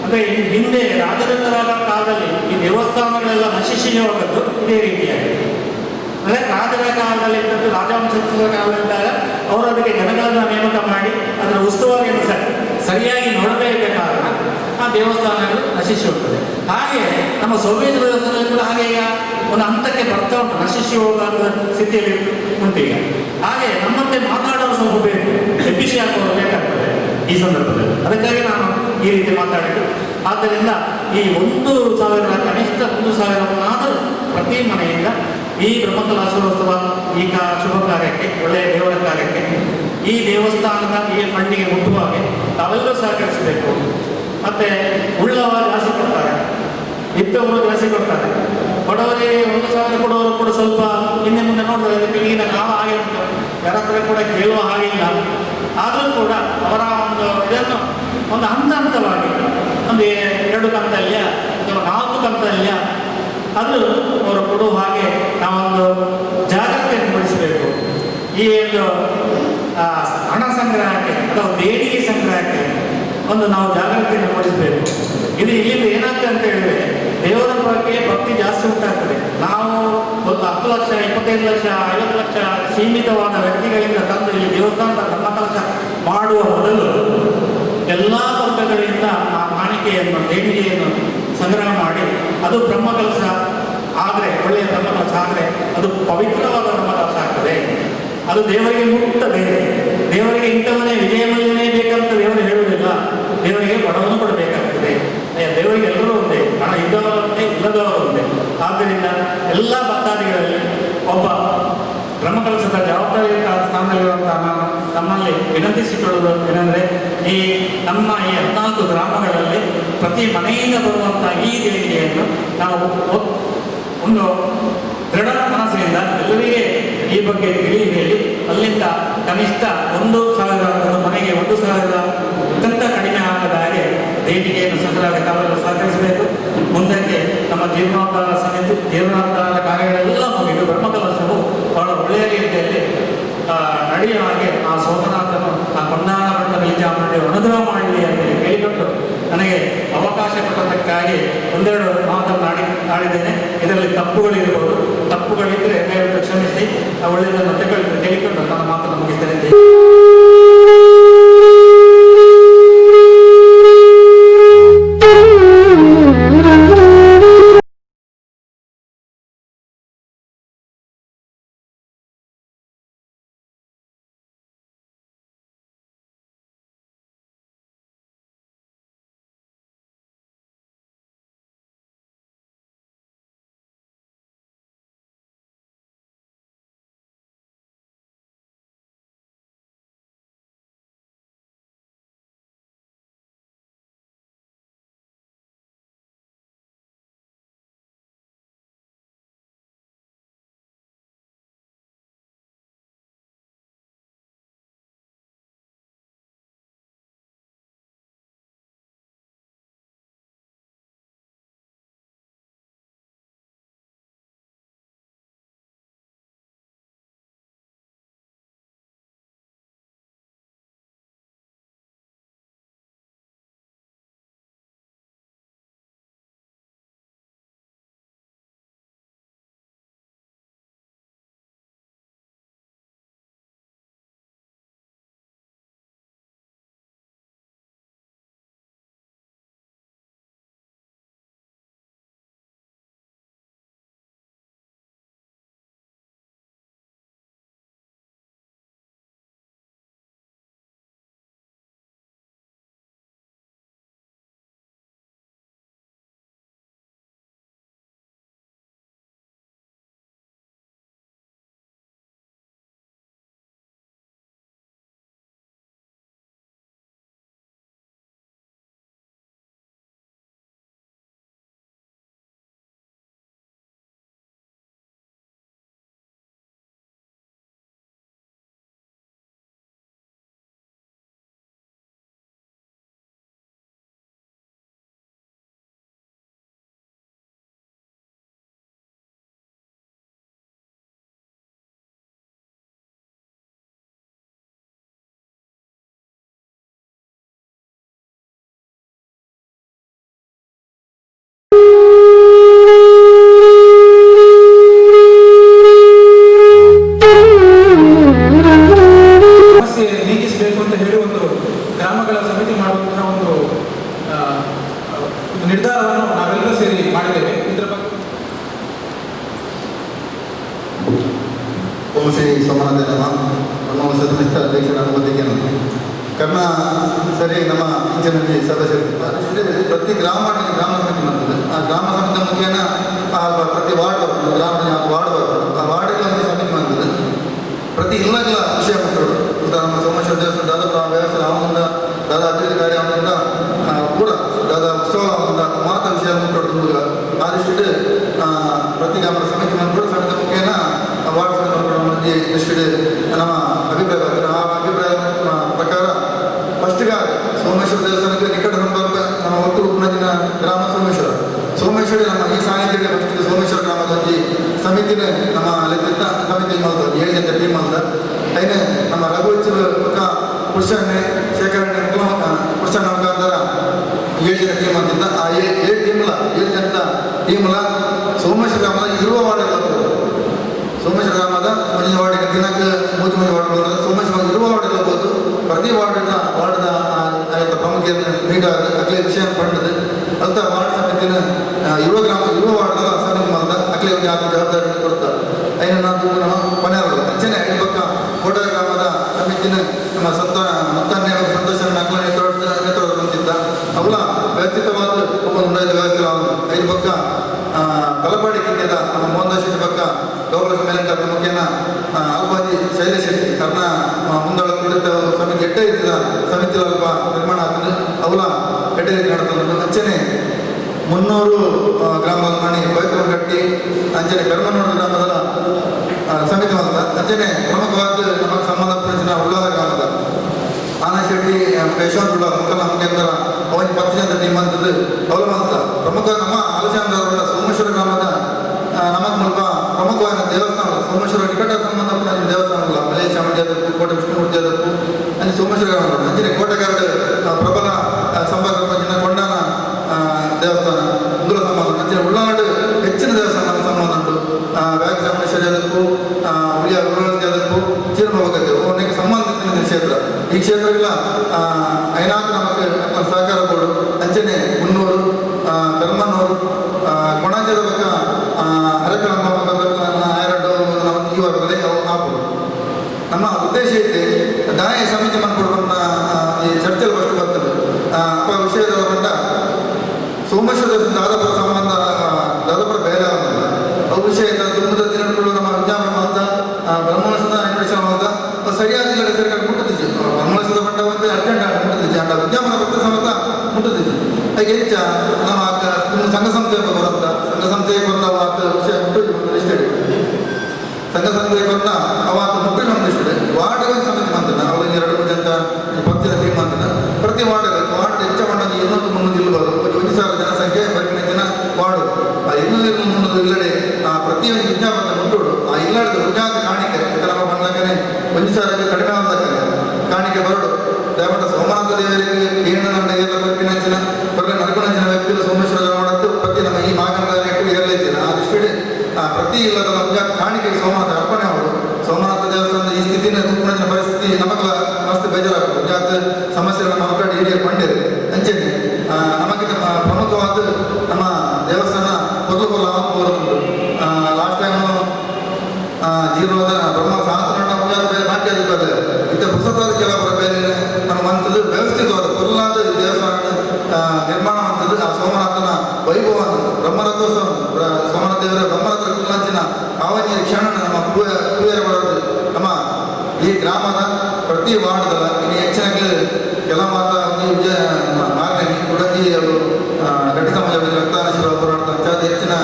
ಅಂದರೆ ಹಿಂದೆ ರಾಜರಂಗರ ಕಾಲದಲ್ಲಿ ಈ ದೇವಸ್ಥಾನಗಳೆಲ್ಲ ನಶಿಸಿ ಹೋಗದ್ದು ಇದೇ ರೀತಿಯಾಗಿ. ಅಂದರೆ ರಾಜರ ಕಾಲದಲ್ಲಿ ಇದ್ದದ್ದು ರಾಜವಂಶಸ್ಥರ ಕಾಲದಲ್ಲಿದ್ದಾಗ ಅವರು ಅದಕ್ಕೆ ಜನಗಳನ್ನು ನೇಮಕ ಮಾಡಿ ಅದರ ಉಸ್ತುವಾರಿಯನ್ನು ಸರಿಯಾಗಿ ನೋಡಬೇಕ ಕಾರಣ ಆ ದೇವಸ್ಥಾನಗಳು ನಶಿಸಿ ಹೋಗ್ತದೆ. ಹಾಗೆ ನಮ್ಮ ಸೌವೇಶ ದೇವಸ್ಥಾನದಲ್ಲಿ ಕೂಡ ಹಾಗೆ ಈಗ ಒಂದು ಹಂತಕ್ಕೆ ಬರ್ತಾ ಉಂಟು, ನಶಿಸಿ ಹೋಗುವ ಸ್ಥಿತಿಯಲ್ಲಿ ಉಂಟೀಗ. ಹಾಗೆ ನಮ್ಮಂತೆ ಮಾತಾಡೋರು ಸ್ವಲ್ಪ ಬೇಕು, ಎಫಿಷಿ ಹಾಕೋರು ಬೇಕಾಗ್ತದೆ ಈ ಸಂದರ್ಭದಲ್ಲಿ. ಅದಕ್ಕಾಗಿ ನಾನು ಈ ರೀತಿ ಮಾತಾಡಿದ್ದು. ಆದ್ದರಿಂದ ಈ 1,000 ಕನಿಷ್ಠ 1,000 ಪ್ರತಿ ಮನೆಯಿಂದ ಈ ಬ್ರಹ್ಮಕಲಶೋತ್ಸವ ಈ ಶುಭ ಕಾರ್ಯಕ್ಕೆ, ಒಳ್ಳೆಯ ದೇವರ ಕಾರ್ಯಕ್ಕೆ, ಈ ದೇವಸ್ಥಾನದ ಈ ಫಂಡಿಗೆ ಮುಟ್ಟುವಾಗೆ ತಾವೆಲ್ಲರೂ ಸಹಕರಿಸಬೇಕು. ಮತ್ತು ಉಳ್ಳವರು ಜಾಸ್ತಿ ಕೊಡ್ತಾರೆ, ಇದ್ದವರು ಜಾಸ್ತಿ ಕೊಡ್ತಾರೆ. ಬಡವರಿಗೆ 1,000 ಕೊಡೋರು ಕೂಡ ಸ್ವಲ್ಪ ಹಿಂದೆ ಮುಂದೆ ನೋಡಿದ್ರೆ ಅದಕ್ಕೆ ಈಗಿನ ಕಾಲ ಆಗಿ ಉಂಟು, ಯಾರ ಹತ್ರ ಕೂಡ ಕೇಳುವ ಹಾಗಿಲ್ಲ. ಆದರೂ ಕೂಡ ಅವರ ಒಂದು ಇದನ್ನು ಒಂದು ಹಂತವಾಗಿ ಒಂದು 2 ಕಂತಲ್ಯ ಅಥವಾ 4 ಕಂತಲ್ಯ ಅದು ಅವರು ಕೊಡುವ ಹಾಗೆ ನಾವೊಂದು ಜಾಗ್ರತೆಯನ್ನು ಮೂಡಿಸಬೇಕು. ಈ ಒಂದು ಹಣ ಸಂಗ್ರಹಕ್ಕೆ ಅಥವಾ ದೇಣಿಗೆ ಸಂಗ್ರಹಕ್ಕೆ ನಾವು ಜಾಗ್ರತೆಯನ್ನು ಮೂಡಿಸಬೇಕು. ಇದು ಇಲ್ಲಿಂದ ಏನಾಗ್ತದೆ ಅಂತ ಹೇಳಿದ್ರೆ ದೇವರ ಬಗ್ಗೆ ಭಕ್ತಿ ಜಾಸ್ತಿ ಉಂಟಾಗ್ತದೆ. ನಾವು ಒಂದು 10 ಲಕ್ಷ 25 ಲಕ್ಷ 50 ಲಕ್ಷ ಸೀಮಿತವಾದ ವ್ಯಕ್ತಿಗಳಿಂದ ತಂದು ಇಲ್ಲಿ ದೇವಸ್ಥಾನದ ಬ್ರಹ್ಮಕಲಶ ಮಾಡುವ ಬದಲು ಎಲ್ಲ ವರ್ಗಗಳಿಂದ ಆ ಕಾಣಿಕೆಯನ್ನು ದೇಣಿಗೆಯನ್ನು ಸಂಗ್ರಹ ಮಾಡಿ ಅದು ಬ್ರಹ್ಮಕಲಶ ಆದರೆ ಒಳ್ಳೆಯ ಬ್ರಹ್ಮಕಲಶ ಆದರೆ ಅದು ಪವಿತ್ರವಾದ ಬ್ರಹ್ಮಕಲಶ ಆಗ್ತದೆ. ಅದು ದೇವರಿಗೆ ಮುಟ್ಟದೆ, ದೇವರಿಗೆ ಇಂಥವನೇ ವಿಜಯಮಲ್ಯನೇ ಬೇಕಂತ ದೇವರು ಹೇಳುವುದಿಲ್ಲ. ದೇವರಿಗೆ ಬಡವನು ಕೊಡಬೇಕಾಗ್ತದೆ. ದೇವರಿಗೆ ಎಲ್ಲರೂ ಒಂದೇ, ಹಣ ಇದ್ದವರು ಒಂದೇ, ಇಲ್ಲದವರು ಒಂದೇ. ಆದ್ದರಿಂದ ಎಲ್ಲ ಭಕ್ತಾದಿಗಳಲ್ಲಿ ಒಬ್ಬ ಬ್ರಹ್ಮಕಲಶದ ಜವಾಬ್ದಾರಿ ಸ್ಥಾನದಲ್ಲಿರುವಂತಹ ನಾನು ನಮ್ಮಲ್ಲಿ ವಿನಂತಿಸಿಕೊಳ್ಳುವುದು ಏನಂದರೆ, ನಮ್ಮ ಈ 14 ಗ್ರಾಮಗಳಲ್ಲಿ ಪ್ರತಿ ಮನೆಯಿಂದ ಬರುವಂತಹ ಈ ದೇಣಿಗೆಯನ್ನು ನಾವು ಒಂದು ದೃಢ ಮನಸ್ಸಿನಿಂದ ಎಲ್ಲರಿಗೆ ಈ ಬಗ್ಗೆ ತಿಳಿ ಹೇಳಿ ಅಲ್ಲಿಂದ ಕನಿಷ್ಠ 1,000 ಒಂದು ಮನೆಗೆ 1,000 ಅತ್ಯಂತ ಕಡಿಮೆ ಆಗದ ಹಾಗೆ ದೇಣಿಗೆಯನ್ನು ಸಂಗ್ರಹ ಕಾಲದಲ್ಲಿ ಸಹಕರಿಸಬೇಕು. ಮುಂದಕ್ಕೆ ನಮ್ಮ ಜೀರ್ಣೋದ್ಧಾರ ಸಮಿತಿ ಜೀರ್ಣೋದ್ಧಾರ ಕಾರ್ಯಗಳೆಲ್ಲ ಮುಗಿದು ಬ್ರಹ್ಮಕಲಶವು ಬಹಳ ಒಳ್ಳೆಯ ರೀತಿಯಲ್ಲಿ ನಡೆಯುವ ಹಾಗೆ ಆ ಸೋಮನಾಥನು ಆ ಕೊಂಡಾನ ಮಠದಲ್ಲಿ ಚಾಮುಂಡಿ ಅನುಗ್ರಹ ಮಾಡಲಿ ಅಂತ ಕೇಳಿಕೊಂಡು ನನಗೆ ಅವಕಾಶ ಕೊಟ್ಟದಕ್ಕಾಗಿ ಒಂದೆರಡು ಮಾತನ್ನು ಆಡಿದ್ದೇನೆ. ಇದರಲ್ಲಿ ತಪ್ಪುಗಳಿರ್ಬೋದು, ತಪ್ಪುಗಳಿದ್ದರೆ ದಯವಿಟ್ಟು ಕ್ಷಮಿಸಿ, ಒಳ್ಳೆಯದನ್ನು ಕೇಳಿಕೊಂಡು ನನ್ನ ಮಾತನ್ನು ಮುಗಿಸ್ತೇನೆ. ನಿರ್ಧಾರವನ್ನು ನಾವೆಲ್ಲರೂ ಸೇರಿ ಮಾಡಿದ್ದೇವೆ. ಇದರ ಬಗ್ಗೆ ಓಂ ಶ್ರೀ ಸೋಮನಾಥ ಬ್ರಹ್ಮವಂಶದ ನಿಷ್ಠ ಅಧ್ಯಕ್ಷರ ಅನುಮತಿಗೆ ಕರ್ಣ ಸರಿ ನಮ್ಮ ಇಂಚಿನಲ್ಲಿ ಸದಸ್ಯರು ಪ್ರತಿ ಗ್ರಾಮ ಸಮಿತಿ ಮಾಡ್ತದೆ. ಆ ಗ್ರಾಮ ಸಮಿತಿ ಮುಖೇನ ಪ್ರತಿ ವಾರ್ಡ್ ಬರ್ತದೆ, ಗ್ರಾಮದ ವಾರ್ಡ್ ಬರ್ತದೆ, ಆ ವಾರ್ಡಿಗೆ ಒಂದು ಸಮಿತಿ ಮಾಡ್ತದೆ. ಪ್ರತಿ ಇಲ್ಲಗಳ ವಿಷಯ ಕೊಟ್ಟರು ನಮ್ಮ ಸೋಮೇಶ್ವರ ದೇವಸ್ಥಾನ ದಾದಾ ವ್ಯವಸ್ಥೆ ಅವನಿಂದ ದಾದಾ ಅಭಿವೃದ್ಧಿ ಕಾರ್ಯ ಅವನಿಂದ ಕೂಡ ದಾದಾ ಉತ್ಸವ ಅವನಿಂದ ಮಾತ ವಿಷಯ ಮುಟ್ಟೋದು ಆದಿಷ್ಟು ಪ್ರತಿ ಗ್ರಾಮದ ಸಮಿತಿ ಮಾಡ್ಕೊಂಡು ಸಮಿತಿ ಮುಖೇನ ವಾರ್ಡ್ ಸಮಿತಿ ಮಾಡ್ಕೊಂಡು ಇಷ್ಟು ನಮ್ಮ ಅಭಿಪ್ರಾಯ ಬರ್ತದೆ. ಆ ಅಭಿಪ್ರಾಯ ಪ್ರಕಾರ ಫಸ್ಟ್ಗೆ ಸೋಮೇಶ್ವರ ದೇವಸ್ಥಾನಕ್ಕೆ ನಿಕಟ ಸಂಪರ್ಕ ನಮ್ಮ ಒಟ್ಟು ಉಪನದಿನ ಗ್ರಾಮ ಸೋಮೇಶ್ವರ ನಮ್ಮ ಈ ಸಾಹಿತ್ಯಕ್ಕೆ ಫಸ್ಟ್ ಸೋಮೇಶ್ವರ ಗ್ರಾಮದ ಸಮಿತಿನ ನಮ್ಮ ಲೆಕ್ಕ ಸಮಿತಿ ಮಾಡ್ತಾರೆ 7 ಜನ ಟೀಮ್ ಅಂತ ಐನೇ ನಮ್ಮ ರಘುವಚ್ಚ ಪುರುಷಣ್ಣೆ ಶೇಖರಣೆ ಪುರುಷನ ಮುಖಾಂತರ 7 ಜನ ಟೀಮ್ ಅಂತಿದ್ದ. ಆ 7 ಜನ ಟೀಮ್ಲ ಸೋಮೇಶ್ವರ ಗ್ರಾಮದ ಇರುವ ವಾರ್ಡ್ ಸೋಮೇಶ್ವರ ಗ್ರಾಮದ ಮುಂದಿನ ವಾರ್ಡಿಗೆ ದಿನಕ್ಕೆ 3 ವಾರ್ಡ್ ಬಂದರೆ ಸೋಮೇಶ್ವರ ಇರುವ ವಾರ್ಡ್ ಎಲ್ಲ ಹೋದು ಪ್ರತಿ ವಾರ್ಡ್ದ ಪ್ರಮುಖರನ್ನು ಮೀಟ್ ಆದ ಅಕ್ಲೆ ವಿಷಯ ಪಂಡದು ಅಂತ ವಾರ್ಡ್ ಸಮಿತಿನ ಯುವ ವಾರ್ಡ್ದ ಸಮಿತಿ ಮಾಡಿದ ಅಕ್ಲೆ ಒಂದು ಯಾರು ಜವಾಬ್ದಾರಿ ಕೊಡ್ತಾರೆ. ಐನ ನಾವು ಕೊನೆಯವರು ಅಂಚನೆ ಐದು ಪಕ್ಕ ಕೋಟೆ ಗ್ರಾಮದ ಸಮಿತಿನ ನಮ್ಮ ಸಂತೋಷ ನಕಲ ನೇತೃತ್ವ ಹೊಂದಿದ್ದ ಅವಳ ವ್ಯಕ್ತಿತ್ವವಾದ ಒಂದೈದು ವ್ಯವಸ್ಥೆ ಐದು ಪಕ್ಕ ತಲಪಾಡಿ ಕಿಂದ ನಮ್ಮ ಮೋಹನ್ ಶೆಟ್ಟಿ ಪಕ್ಕ ಗೌರವ ಮೇಲಂಕ ಮುಖ್ಯನ ಅಲ್ಪಾಜಿ ಶೈಲ ಶೆಟ್ಟಿ ಕರ್ಣ ಮುಂದೊಳ ಕುಳಿತ ಸಮಿತಿ ಎಡ್ಡೆ ಇದ್ದ ಸಮಿತಿ ಅಲ್ಪ ನಿರ್ಮಾಣ ಆಗ್ತದೆ ಅವಳ ಎಡ್ಡೆ ರೀತಿ ನಡೆದ ಅಂಚನೆ 300 ಗ್ರಾಮದ ಮನೆ ಪವಿತ್ರ ಕಟ್ಟಿ ಅಂಚನೆ ಕರ್ಮನೂರು ಗ್ರಾಮದ ಸಮಿತಿ ಬಂದ ಅಂಚನೆ ಪ್ರಮುಖವಾದ ನಮಗೆ ಸಂಬಂಧಪಟ್ಟ ಉಳ್ಳಾದ ಗ್ರಾಮದ ಆನಶೆಟ್ಟಿ ಯಶವಂತ ಉಳ್ಳಾದ ಮುಖಲ ಮುಖೇಂದ್ರ ಅವನಿಗೆ 10 ಜನ ಟೀಮ್ ಅಂತದ್ದು ಅವಲ ಅಂತ ಪ್ರಮುಖ ನಮ್ಮ ಆಲೋಚನಾ ಸೋಮೇಶ್ವರ ಗ್ರಾಮದ ನಮಗೆ ಮುಲ್ಪ ಪ್ರಮುಖವಾದ ದೇವಸ್ಥಾನ ಸೋಮೇಶ್ವರ ನಿಕಟ ಸಂಬಂಧಪಟ್ಟ ದೇವಸ್ಥಾನಗಳ ಮಲೆ ಚಾಮುಂಡಿ ಅದಕ್ಕೂ ಕೋಟೆ ವಿಷ್ಣುಮೂರ್ತಿ ಅದಕ್ಕೂ ಅಲ್ಲಿ ಸೋಮೇಶ್ವರ ಗ್ರಾಮ ಅಂಚನೆ ಕೋಟೆಗಾರಡು ಪ್ರಬಲ ಸಂಪರ್ಕ ಕೊಂಡನ ದೇವಸ್ಥಾನ ದೂರ ಸಂಬಂಧ ಅಂಚನೆ ಉಳ್ಳಾಡು ಹೆಚ್ಚಿನ ದೇವಸ್ಥಾನ ಸಂಬಂಧ ಉಂಟು ವ್ಯಾಘ ಚಾಮುಂಡೇಶ್ವರಿ ಅದಕ್ಕೂ ಉಳ್ಳಾಳತಿ ಅದಕ್ಕೂ ಚೀರ್ಮೋಗತ್ತೆ ಅವನಿಗೆ ಸಂಬಂಧಿತ ಕ್ಷೇತ್ರ ಈ ಕ್ಷೇತ್ರಗಳ ಐನಾಕು ನಮಗೆ ಸಹಕಾರ ಕೊಡು ಅಂಚನೆ ಮುನ್ನೂರು ಕರ್ಮನ್ನೂರು ಕೊಣಾಜದ ಪಕ್ಕ ಹರಕಳಮ್ಮ ಆಯರಡ್ಡು ಈ ವರ್ಗದಲ್ಲಿ ಅವು ಹಾಕುದು ನಮ್ಮ ಉದ್ದೇಶ ಐತೆ ದಾಯ ಸಮಿತಿ ಮಾಡ್ಕೊಡುವನ್ನ ಈ ಚರ್ಚೆಯಲ್ಲಿ ಫಸ್ಟ್ ಬರ್ತದೆ ಅಪ್ಪ ವಿಷಯದ ಬಂದ ಸೋಮೇಶ್ವರ ದಾದಾಪುರ ಸಂಬಂಧ ದಾದಾಪುರ ಬೇರೆ ಆಗೋದಿಲ್ಲ ಅವು ವಿಷಯ ತುಂಬದ ದಿನಗಳು ನಮ್ಮ ವಿಜ್ಞಾಪನ ಅಂತ ಬ್ರಹ್ಮವಂಶದ ಅನ್ವೇಷಣೆ ಅಂತ ಸರಿಯಾದ ಹೆಸರುಗಳು ಮುಟ್ಟುತ್ತಿದ್ದೆ ಬ್ರಹ್ಮವಂಶದ ಬಂಡ ಒಂದು ಅರ್ಜೆಂಟ್ ಮುಟ್ಟುತ್ತಿದ್ದೆ ಅಂಡ ವಿಜ್ಞಾಪನ ಪತ್ರ ಸಮೇತ ಮುಟ್ಟುತ್ತಿದ್ದೆ ಹಾಗೆ ಹೆಚ್ಚ ನಮ್ಮ ಸಂಘ ಸಂಸ್ಥೆ ಬರುತ್ತ ಸಂಘ ಸಂಸ್ಥೆಗೆ ಬಂದ ವಿಷಯ ಮುಟ್ಟು ಇಷ್ಟ ಸಂಘ ಸಂಸ್ಥೆಗೆ ಬಂದ ಅವಾಗ ಮುಟ್ಟು ಒಂದಿಷ್ಟೇ ವಾರ್ಡ್ಗಳ ಸಮಿತಿ ಮಾಡ್ತಾನೆ ಅವರಿಗೆ 2 ಜನ 10 ಜನ ಟೀಮ್ ಮಾಡ್ತಾನೆ ಪ್ರತಿ ವಾರ್ಡ್ ಹೆಚ್ಚ ಮಾಡೋದು 200-300 ಇಲ್ಲಬಾರ್ದು 1,000 ಜನಸಂಖ್ಯೆ ಬರೀ ಜನ ವಾರ್ಡು ಆ 200-300 ಇಲ್ಲಡೆ ಆ ಪ್ರತಿಯೊಂದು ವಿಜ್ಞಾಪನ ಮುಟ್ಟೋಡು ಆ ಇಲ್ಲದ ವಿಜ್ಞಾತ ಕಾಣಿಕೆ ನಮ್ಮ ಬಂದಾಗನೇ 1,000 ಕಡಿಮೆ ಆದಾಗನೇ ಕಾಣಿಕೆ ಬರೋಡು ದಯಮಾಡ ಸೋಮನಾಥ ದೇವರಿಗೆ ಏಣದಂಡ ಬರ್ಪಿನಂಚಿನ ಹೊರಗೆ ನಡ್ಕೊಂಡಂಚಿನ ವ್ಯಕ್ತಿಗಳು ಸೋಮೇಶ್ವರ ಮಾಡೋದು ಪ್ರತಿ ನಮ್ಮ ಈ ಮಾಗಣದಲ್ಲಿ ಇರಲಿದ್ದೇನೆ ಆ ದೃಷ್ಟಿಯಲ್ಲಿ ಪ್ರತಿ ಇಲ್ಲದ ವಿಜ್ಞಾತ ಕಾಣಿಕೆಗೆ ಸೋಮನಾಥ ಅರ್ಪಣೆ ಅವರು ಸೋಮನಾಥ ದೇವಸ್ಥಾನದ ಈ ಸ್ಥಿತಿನ ರೂಪಿನ ಪರಿಸ್ಥಿತಿ ನಮಗ ಮಸ್ತ್ ಬೇಜಾರಾಗ್ತದೆ ವಿಜ್ಞಾತ ಸಮಸ್ಯೆಗಳ ಮಕ್ಕಳ ಹಿರಿಯ ಪಂಡಿರು ಅಂಚೆನೆ ನಮಗೆ ಪ್ರಮುಖವಾದ ನಮ್ಮ ದೇವಸ್ಥಾನ ಮೊದಲು ಬರುತ್ತುಂಟು ಲಾಸ್ಟ್ ಟೈಮ್ ಜೀರ್ಣದ ಬ್ರಹ್ಮ ಸಹಸ್ರಣ್ಣ ನಾಟ್ಯ ಇದ್ದ ಹೊಸದಾದ ಕೆಲವರ ಬೇರೆ ನಮ್ಮ ಮಂತದ್ದು ವ್ಯವಸ್ಥಿತವಾದ ಕೊಲ್ಲಾದ ದೇವಸ್ಥಾನ ನಿರ್ಮಾಣ ಮಾಡ್ತದ್ದು ಆ ಸೋಮನಾಥನ ವೈಭವವನ್ನು ಬ್ರಹ್ಮರಥೋತ್ಸವ ಸೋಮನಾಥ ದೇವರ ಬ್ರಹ್ಮರಥ ಕುಲ್ಲಾಂಚಿನ ಆವನಿಯ ಕ್ಷಣ ನಮ್ಮ ಪೂಜೆ ಬರೋದು ನಮ್ಮ ಈ ಗ್ರಾಮದ ಪ್ರತಿ ವಾರ್ಡ್ದಲ್ಲ ಇನ್ನು ಹೆಚ್ಚಿನ ಕೆಲ ಮಾತ ಮಾರ್ಗನಿ ಕುಡಂಜಿ ಅವರು ಗಟ್ಟಿ ಸಮಾಜ ರಕ್ತಾನಶಿವ ಹೋರಾಟ ಪಂಚಾಯತ್ ಹೆಚ್ಚಿನ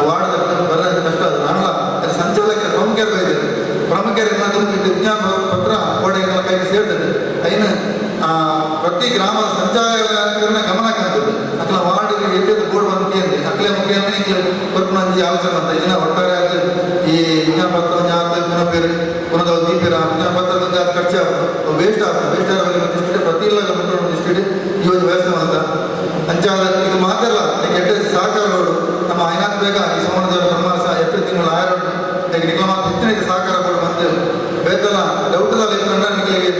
ವಾರ್ಡ್ ಬರೋದು ಕಷ್ಟ ಅದು ನಾನಲ್ಲ ಅದು ಸಂಚಾಲಕರ ಪ್ರಮುಖರು ಬೈದರು ಪ್ರಮುಖರು ವಿಜ್ಞಾನ ಪತ್ರ ಕೋಡೆಗಳ ಕೈಗೆ ಸೇರ್ತದೆ ಐನ ಪ್ರತಿ ಗ್ರಾಮದ ಸಂಚಾಲಕರನ್ನ ಗಮನ ಕಾಣ್ತದೆ ಅಕ್ಲ ವಾರ್ಡ್ಗೆ ಎಡ್ಡದ ಬೋರ್ಡ್ ಬಂದಿದೆ ಅಕ್ಲೆ ಮುಖ್ಯನೇ ಕೊರ್ಪಣಿ ಆಲೋಚನೆ ಅಂತ ಇದನ್ನ ಒಟ್ಟಾರೆ ಈ ವಿಜ್ಞಾನ ಪತ್ರ ಪುನಃ ಪುನಃ ದೀಪಿರ ವಿಜ್ಞಾನ ಪತ್ರ ಖರ್ಚು ವೇಸ್ಟ್ ಆಗ್ತದೆ ಪ್ರತಿ ಇಲ್ಲ ಡಿಸ್ಟ್ರಿಕ್ಟ್ ಈ ಒಂದು ವ್ಯವಸ್ಥೆ ಅಂತ ಅಂಚಾದ ಇದು ಮಾತ್ರ ಈಗ ಎಡ್ಡೆ ಸಹಕಾರಗಳು ನಮ್ಮ ಐನಾಕ್ ಬೇಗ ಈ ಸೋಮನದೇವರ ಬ್ರಹ್ಮಾಸ 8 ತಿಂಗಳು ಆಯರೋಡು ಈಗ ನಿಗಮ ಮಾತ್ರ ಹೆಚ್ಚಿನ ಸಹಕಾರ ಕೊಡು ಬಂದು ಬೇಕಲ್ಲ ಡೌಟದಲ್ಲಿ ಇಟ್ಟರೆ ನಿಮಗೆ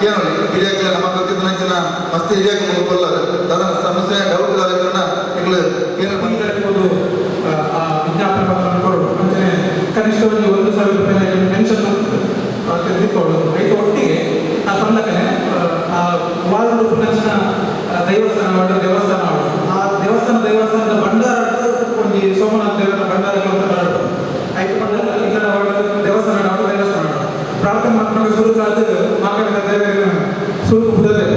ಕೇಳಿ ಹಿರಿಯಕ್ಕೆ ನಮ್ಮ ಗೊತ್ತಿದ್ದ ನಂಚಿನ ಮಸ್ತಿ ಹಿರಿಯಕ್ಕೆ ಮುಗಿಕೊಳ್ಳಲ್ಲ ಅದರ ಸಮಸ್ಯೆ ಡೌಟದಲ್ಲಿ ಇಟ್ಟರೆ ನಿಗಳು ಕೇಳಿ ಬಂದಿರಬಹುದು ವಿಜ್ಞಾಪನ ಪತ್ರ ಕೊಡು ಅಂದರೆ ಕನಿಷ್ಠ ಒಂದು 1,000 ರೂಪಾಯಿ ಪೆನ್ಷನ್ ತೆಗೆದುಕೊಳ್ಳೋದು ಐದು ಒಟ್ಟಿಗೆ ಆ ತಂದಕನೆ ಆ ವಾರ್ಡ್ ಪುನಃ ದೇವಸ್ಥಾನ ಆ ದೇವಸ್ಥಾನದ ಭಂಡಾರ ಒಂದು ಸೋಮನಾಥ ದೇವರ ಭಂಡಾರಗಳು ಐದು ಭಂಡಾರ ಇಲ್ಲ ದೇವಸ್ಥಾನ ಪ್ರಾರ್ಥನೆ ಮಾಡ್ಕೊಂಡು ಸುರುಕಾದ ಮಾಕಡಿದ ದೇವರಿಗೆ ಸುರುಕು ಬಿಡಬೇಕು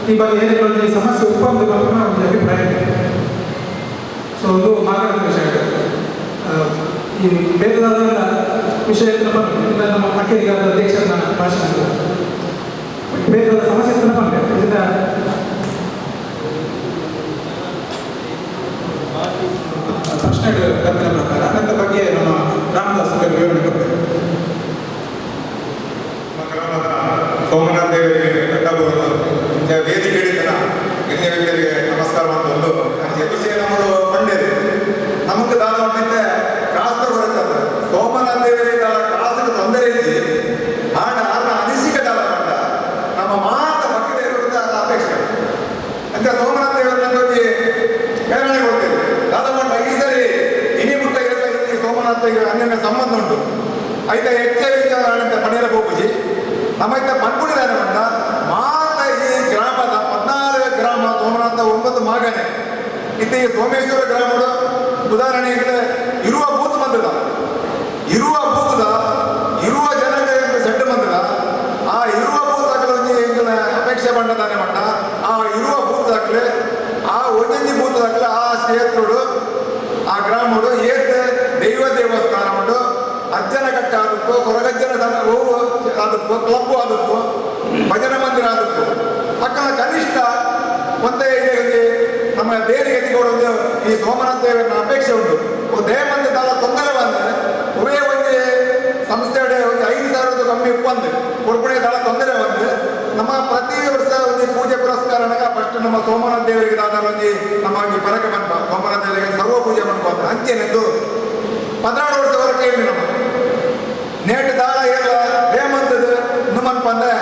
ಈ ಬಗ್ಗೆ ಏನೇ ಈ ಸಮಸ್ಯೆ ಉತ್ಪನ್ನ ಮಾತ್ರ ಒಂದು ಅಭಿಪ್ರಾಯ ಇದೆ. ಸೊ ಒಂದು ಮಾತಾಡಿದ ವಿಷಯ ಈ ಬೇರೆದಾದ ವಿಷಯ ನಮ್ಮ ಮಕ್ಕಳಿಗಾದ ಅಧ್ಯಕ್ಷರ ಭಾಷಣ ಬೇರೆದಾದ ಸಮಸ್ಯೆ ಬಂದೆ ಇದರಿಂದ ಪ್ರಶ್ನೆಗಳ ಕಲ್ಪನೆ ಪ್ರಕಾರ ಅದರ ಬಗ್ಗೆ ನಮ್ಮ ರಾಮದಾಸ್ ವಿವರಣೆ ಕೊಡ್ತಾರೆ. ಸೋಮನಾಥ ದೇವರಿಗೆ ಕಟ್ಟಬಹುದು ಈಗ ಅನ್ಯ ಸಂಬಂಧ ಉಂಟು ಐತ ಹೆಚ್ಚಿನ ಪಣಿರ ಹೋಗುಜಿ ನಮ್ಮ ಐತ ಪನ್ಪುಡಿದಾನೆ ಬಂದ ಮಾತ ಈ ಗ್ರಾಮದ 14 ಗ್ರಾಮ ಸೋಮನಾಥ 9 ಮಾಗನೆ ಇತ್ತ ಈ ಸೋಮೇಶ್ವರ ಗ್ರಾಮದ ಉದಾಹರಣೆಗೆ ಇರುವ ಬೂತ್ ಬಂದದ ಇರುವ ಬೂತದ ಇರುವ ಜನಗಳಿಗೆ ಸೆಡ್ ಬಂದದ ಆ ಇರುವ ಬೂತ್ ಹಾಕಲು ಎಂಗಳ ಅಪೇಕ್ಷೆ ಬಂಡದಾನೆ ಮಟ್ಟ ಆ ಇರುವ ಬೂತ್ ಹಾಕಲೆ ಆ ಒಂದೊಂದು ಬೂತ್ ಹಾಕಲೆ ಆ ಕ್ಷೇತ್ರಡು ಆ ಗ್ರಾಮಡು ಏತ್ ದೈವ ದೇವಸ್ಥಾನ ಉಂಟು ಅಜ್ಜನ ಕಟ್ಟ ಆದಕ್ಕೂ ಕೊರಗಜ್ಜನ ಹೂವು ಆದಕ್ಕೂ ಕ್ಲಬ್ ಆದಕ್ಕೂ ಭಜನ ಮಂದಿರ ಆದಕ್ಕೂ ಅಕ್ಕನ ಕನಿಷ್ಠ ಒಂದೇ ಇದೆ ನಮ್ಮ ದೇವರಿಗೆ ಎತ್ತಿಕೊಂಡು ಈ ಸೋಮನಾಥ ದೇವರ ಅಪೇಕ್ಷೆ ಉಂಟು ದೇವಂತ ದಾಳ ತೊಂದರೆ ಬಂದರೆ ಒವೇ ಒಂದು ಸಂಸ್ಥೆಯಡೆ ಒಂದು 5,000 ಕಮ್ಮಿ ಬಂದು ಕೊರ್ಪಣೆ ದಾಳ ತೊಂದರೆ ಬಂದು ನಮ್ಮ ಪ್ರತಿ ವರ್ಷ ಒಂದು ಪೂಜೆ ಪುರಸ್ಕಾರ ಫಸ್ಟ್ ನಮ್ಮ ಸೋಮನಾಥ ದೇವರಿಗೆ ಆದ ಒಂದು ನಮ್ಮ ಪರಕ ಮನ್ಪ ಸೋಮನಾಥ ದೇವರಿಗೆ ಸರ್ವ ಪೂಜೆ ಮನ್ಪ ಅಂಚೆನೆಂದು 16 ವರ್ಷವರೆಗೆ ಇಲ್ಲಿ ನಮ್ಮ ನೇಟ್ ದಾಳ ಎಲ್ಲ ಹೇಮಂತದ ಇನ್ನುಮನ್ಪ ಅಂದ್ರೆ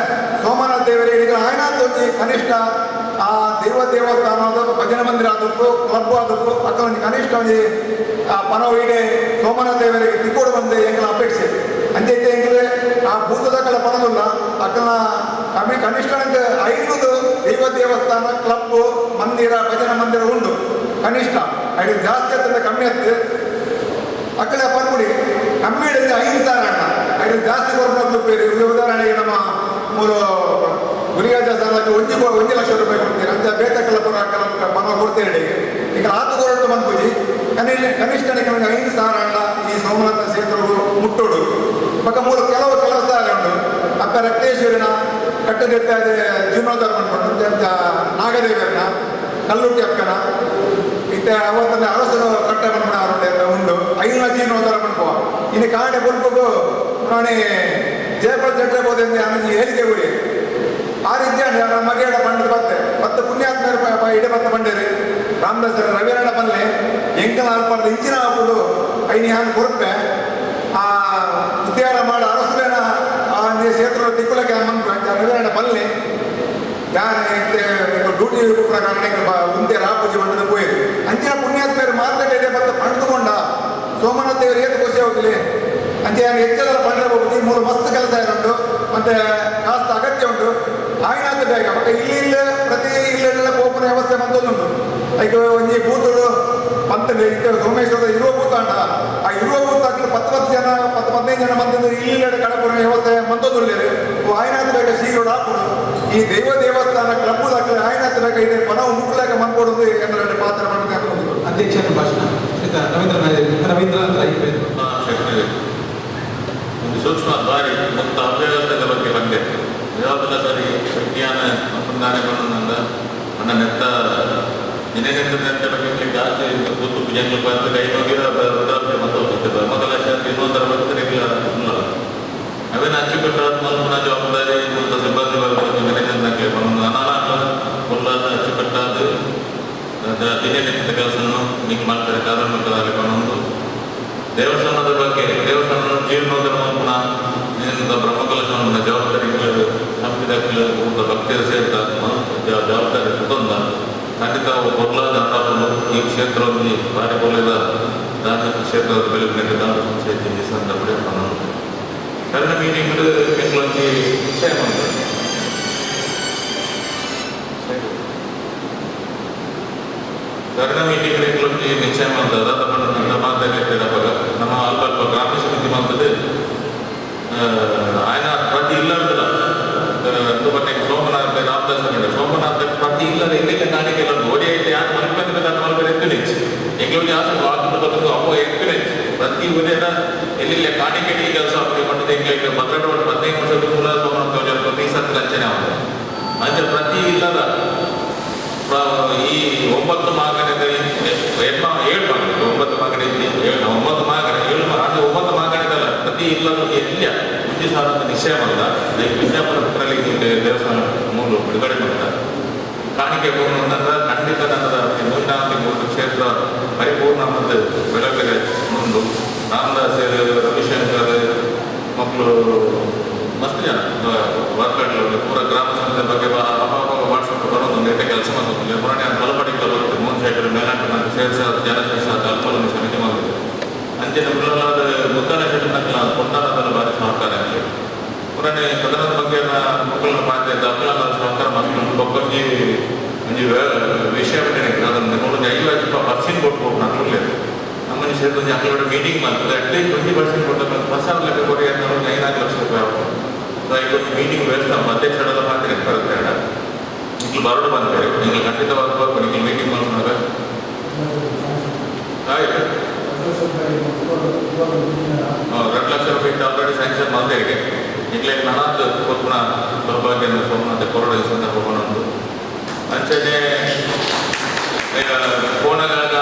ಸೋಮನಾಥ ದೇವರಿಗೆ ಈಗ ಆಯ್ನಾಥ್ ಒಂದು ಕನಿಷ್ಠ ಆ ದೇವಸ್ಥಾನ ಭಜನ ಮಂದಿರ ಆದಕ್ಕೂ ಕ್ಲಬ್ ಆದಕ್ಕೂ ಅಕ್ಕ ಒಂದು ಕನಿಷ್ಠ ಒಂದು ಪನವು ಇಡೇ ಸೋಮನಾಥ ದೇವರಿಗೆ ತಿಕ್ಕೋಡು ಬಂದೆ ಎಂಗಳ ಅಪೇಕ್ಷೆ ಅಂಚೈತೆ ಎಂಗ್ಲೆ ಆ ಭೂತದಕ್ಕಳ ಪನದಿಲ್ಲ ಅಕ್ಕನ ಕನಿಷ್ಠ 5 ದೇವಸ್ಥಾನ ಕ್ಲಬ್ ಮಂದಿರ ಭಜನ ಮಂದಿರ ಉಂಟು ಕನಿಷ್ಠ ಐದು ಜಾಸ್ತಿ ಆಗ್ತದೆ ಕಮ್ಮಿ ಆಗ್ತದೆ ಅಕ್ಕಳ ಪನ್ಮುಡಿ ಕಮ್ಮಿ ಹಿಡಿದ್ರೆ 5,000 ಅಣ್ಣ ಐದು ಜಾಸ್ತಿ ಕೊಡ್ಬೇಕು ಬೇರೆ ಉದಾಹರಣೆಗೆ ನಮ್ಮ ಮೂರು ಗುರಿಗಾಜ ಸಾಲಕ್ಕೆ 1 ಲಕ್ಷ ರೂಪಾಯಿ ಕೊಡ್ತೀರಿ ಅಂತ ಬೇತಕ್ಕಲ್ಲ ಪನ ಕೊಡ್ತೇನೆ ಈಗ 4 ಕೋಟಿ ಬಂದ್ಬಿಡಿ ಕನಿಷ್ಠ 5,000 ಅಣ್ಣ ಈ ಸೋಮನಾಥ ಕ್ಷೇತ್ರಗಳು ಮುಟ್ಟೋಡು ಪಕ್ಕ ಕೆಲವು ಸ್ಥಳ ಉಂಟು ಅಕ್ಕ ರಕ್ತೇಶ್ವರಿನ ಕಟ್ಟದಿಟ್ಟ ಜೀರ್ಣೋದ್ಧಾರ ಮಾಡ್ಕೊಂಡು ನಾಗದೇವರನ್ನ ಕಲ್ಲುಟ್ಟಿ ಅಕ್ಕನ ಇತ್ತ ಅವತ್ತನ್ನ ಅರಸರು ಕಟ್ಟ ಮಾಡ್ಕೊಂಡು ಉಂಟು 5 ಜೀರ್ಣೋದ್ಧಾರ ಮಾಡ್ಕೋ ಇನ್ನು ಕಾಣೆ ಕೊಡ್ಬೇಕು ನಾನೇ ಜಯಪುರ ಜಟ್ರೆ ಹೋದೆ ಆಮೇಲೆ ಹೇಳಿಕೆ ಗುರಿ ಆ ರೀತಿ ನಮ್ಮ ಮಗೇಡ ಪಂಡ ಮತ್ತೆ ಪುಣ್ಯಾತ್ಮ ಇಡೆ ಮತ್ತೆ ಬಂಡೇರಿ ರಾಮದಾಸ ರವಿರಣ ಪಲ್ಲೆ ಎಂಕಲ ಅಲ್ಪದ ಇಂಚಿನ ಹಾಕುದು ಐನಿ ಹಾಗೆ ಕೊರಪೆ ಆ ಉದ್ಯಾನ ಮಾಡಿ ಅರಸಲೇನ ಆ ಕ್ಷೇತ್ರ ತಿಕ್ಕುಲಕ್ಕೆ ರವಿರಣ ಪಲ್ಲೆ ಯಾರು ಡ್ಯೂಟಿ ಪ್ರಕಾರ ಮುಂದೆ ರಾಪೂಜಿ ಮಂಡದ ಹೋಯ್ತು ಅಂಚಿನ ಪುಣ್ಯಾತ್ಮರು ಮಾತಾಡಿದೆ ಮತ್ತೆ ಪಡೆದುಕೊಂಡ ಸೋಮನಾಥ ದೇವರು ಏತು ಖುಷಿ ಹೋಗಲಿ ಅಂಚೆ ಹೆಚ್ಚೆಲ್ಲ ಪಂಡ್ರೆ ಹೋಗಿ 3 ಮಸ್ತ್ ಕೆಲಸ ಇರುಂಟು ಮತ್ತೆ ಕಾಸ್ತ ಅಗತ್ಯ ಉಂಟು ಆಗಿನಾದ ಬೇಗ ಮತ್ತೆ ಇಲ್ಲಿ ಪ್ರತಿ ಇಲ್ಲೆಲ್ಲ ಓಪನ್ ವ್ಯವಸ್ಥೆ ಬಂದೊಂದುಂಟು ಈಗ ಒಂಜಿ ಬೂತುಗಳು ಪಂತ ಸೋಮೇಶ್ವರದ ಇರುವ ಬೂತ ಅಂಟ ಆ ಇರುವ ಬೂತ್ ಹಾಕಲು 10 ಜನ 15 ಜನ ಬಂದಿದ್ದು ಇಲ್ಲೆಡೆ ಕಡಪುರ ವ್ಯವಸ್ಥೆ ಬಂದೊಂದುಳ್ಳೇರಿ ಆಗಿನಾದ ಬೇಗ ಶೀಘ್ರ ಹಾಕುದು ಈ ದೇವಸ್ಥಾನ ಕ್ಲಬ್ ಹಾಕಲಿ ಆಗಿನಾದ ಬೇಗ ಇದೆ ಪಣವು ಮುಟ್ಲಾಗ ಮನ್ಕೊಡೋದು ಎಲ್ಲರ ಪಾತ್ರ ಮಾಡ್ಕೊಂಡು ಅಧ್ಯಕ್ಷರ ಭಾಷಣ ರವೀಂದ್ರ ಒಂದು ಸೂಕ್ಷ್ಮ ಬಾರಿ ಮತ್ತು ಅವ್ಯವಸ್ಥೆದ ಬಗ್ಗೆ ಬಂದೆ ಯಾವಾಗಲ ಸರಿ ವಿಜ್ಞಾನ ಸಂಪ್ರದಾಯಗಳನ್ನ ನನ್ನ ನೆತ್ತ ನೆತ್ತ ಬಗ್ಗೆ ಜಾಸ್ತಿ ಕೂತು ಪೂಜೆಗಳು ಬಂದು ಕೈ ಹೋಗಿರೋ ವೃದ್ಧಾಪ್ಯ ಮತ್ತು ಹೋಗ್ತದೆ ಮಗಲಾಶ ಇನ್ನೊಂದರ ಬಗ್ಗೆ ಅವೇನು ಹಚ್ಚಿಕೊಟ್ಟ ಪುನಃ ಜವಾಬ್ದಾರಿ ಮತ್ತು ಸಿಬ್ಬಂದಿ ವರ್ಗದ ನೆನೆಗೆ ಅನಾಥ ಕೊಲ್ಲಾದ ಅಚ್ಚುಕಟ್ಟಾದ ದಿನನಿತ್ಯದ ಕೆಲಸವನ್ನು ನೀವು ಮಾಡ್ತಾರೆ ಕಾರ್ಮಿಕರಾಗಲಿ ಒಂದು ದೇವಸ್ಥಾನದ ಬಗ್ಗೆ ದೇವಸ್ಥಾನ ಜೀರ್ಣೋದ್ಧಾರ ಪುನಃ ಬ್ರಹ್ಮಕಲಶವನ್ನು ಜವಾಬ್ದಾರಿಗಳು ಸಂಪಿದಕ್ಕೆ ಭಕ್ತಿಯರು ಸೇರ್ತಾರೆ ಜವಾಬ್ದಾರಿ ಕುಟುಂಬ ಖಂಡಿತ ಕೊರ್ಲಾದ ಹಣವನ್ನು ಈ ಕ್ಷೇತ್ರದಲ್ಲಿ ಭಾರಿ ಕೊಲ್ಲಿದ ಧಾರ್ಮಿಕ ಕ್ಷೇತ್ರದ ಬೆಳವಣಿಗೆ ಚೈತನ್ಯ ಸಂದರ್ಭ ಕನ್ನಡ ಮೀಟಿಂಗ್ ಕೆಲವೊಂದು ವಿಷಯ ಮಾಡ್ತಾರೆ ಕನ್ನಡ ಮೀಟಿಂಗ್ ಕೆಲವೊಂದು ನಿಶ್ಚಯ ಮಾಡ್ತಾರೆ ಅದನ್ನು ಮಾತಾಡಿದಾಗ ನಮ್ಮ ಅಲ್ಪ ಗ್ರಾಮ ಸಮಿತಿ ಮಾಡ್ತದೆ ఆయన ప్రతి ఇల్లర్ల సోమనాథ్ సోమనాథ్ ప్రతి ఇల్లర్ ఎన్ని దానికి ఓడి అయితే మనకి దాని వల్ల ఎక్కడించి ఎక్కడ ಜಾಸ್ತಿ ವಾಕಿಂಗ್ ಬರ್ತದೆ ಅಪ್ಪೋ ಎಕ್ಕಡೆಂಚು ಪ್ರತಿ ಊರಿನ ಎಲ್ಲಿ ಕಾಣಿಕೆಡಿ ಕೆಲಸ ಪಟ್ಟದ ಹೆಂಗೆ ಮಕ್ಕಳು 15 ವರ್ಷದ ಮೂಲ ಸೋಮನಾಥ್ ಪ್ರತಿ ಸತ್ ಲಂಚನೆ ಆಗುತ್ತೆ ಅಂದ್ರೆ ಪ್ರತಿ ಇಲ್ಲದ ಈ 9 ಮಾಗಣದ 7 ಮಾಗಣ 9 ಮಾಗಣ 9 ಮಾಗಣ 7 ಅಂದ್ರೆ 9 ಮಾಗಣದಲ್ಲ ಪ್ರತಿ ಇಲ್ಲದ ಎಲ್ಲಿಯ ಮುಂಚೆ ಸಾರಂತ ನಿಶ್ಚಯ ಮಾಡಿದ ವಿಜ್ಞಾಪನ ಪತ್ರದಲ್ಲಿ ದೇವಸ್ಥಾನ ಮೂರು ಬಿಡುಗಡೆ ಮಾಡ್ತಾರೆ ಕಾಣಿಕೆ ಪೂರ್ಣ ಖಂಡಿತ ನನ್ನದ ಮೂರ್ನಾಂತಿ ಮೂರು ಕ್ಷೇತ್ರ ಪರಿಪೂರ್ಣ ಮತ್ತು ಬೆಳಗ್ಗೆ ಮುಂದು ರಾಮದಾಸ್ ರವಿಶಂಕರ್ ಮಕ್ಕಳು ಮಸ್ತ್ ಜನ ವರ್ಕರ್ಗಳು ಪೂರ ಗ್ರಾಮ ಸಮಿತಿ ಬಗ್ಗೆ ವಾಟ್ಸಪ್ ಬರೋದು ನೆಟ್ಟ ಕೆಲಸ ಮಾಡ್ತಾರೆ ಪುರಾಣ ಬಲಪಡಿಕೆ ಬರುತ್ತೆ 3 ಸೈಡ್ ಮೇಲಾಟ ಸೇರಿಸ ಜನಶಾಸ್ತ್ರ ಅಲ್ಪಲನ್ನು ಸಮಿತಿ ಮಾಡಿದೆ ಅಂಚಿನ ಬಿಡಲಾದ ಮುದ್ದಾನ ಶೆಟ್ಟಿನ ಕೊಂಡಾನದಲ್ಲಿ ಬಾರಿ ಸಹಕಾರ ಇದೆ ಪುರಾಣೆ ಕದನದ ಬಗ್ಗೆ ಮಕ್ಕಳನ್ನ ಪಾತ್ರ ಅಕ್ಕಲ ಸಹಕಾರ ಮಾಡ್ಕೊಂಡು ಒಬ್ಬಂಜಿ ಒಂದು ವಿಷಯ ಬಿಟ್ಟೆ ಅದನ್ನು ನೋಡಿದ್ರೆ 50% ಕೊಟ್ಬೋದು ನಮ್ಮಲ್ಲಿ ನಮ್ಮಲ್ಲಿ ಸೇರಿದ ಅಕ್ಕಳ ಮೀಟಿಂಗ್ ಮಾಡ್ತದೆ ಅಟ್ಲೀಸ್ಟ್ 20% ಕೊಟ್ಟ ಹೊಸ ಲೆಕ್ಕ ಕೊಡಿ ಅಂತ 5 ಲಕ್ಷ ರೂಪಾಯಿ ಆಗ್ಬೋದು ಸೊ ಇದೊಂದು ಮೀಟಿಂಗ್ ವ್ಯವಸ್ಥೆ ಅಧ್ಯಕ್ಷರೆಲ್ಲ ಮಾತ್ರ ಬರುತ್ತೆ ಈಗ ಬರೋಡು ಬಂದರೆ ನೀವು ಖಂಡಿತವಾಗಿ ಬರ್ಬೋದು ನೀವು ಮೀಟಿಂಗ್ ಮಾಡಿದಾಗ ಆಯ್ತು 2 ಲಕ್ಷ ರೂಪಾಯಿ ಆಲ್ರೆಡಿ ಸ್ಯಾಂಕ್ಷನ್ ಮಾಡಿದೆ ಈಗಲೇ ನಾನಾದ ಕೊಪ್ಪಣ ಸೌಭಾಗ್ಯ ಸೋಮನಾಥ ಕೊರೋನಾ ಸಂದರ್ಭಗೊಂಡು ಅಂಚನೆ ಕೋಣಗಾಗ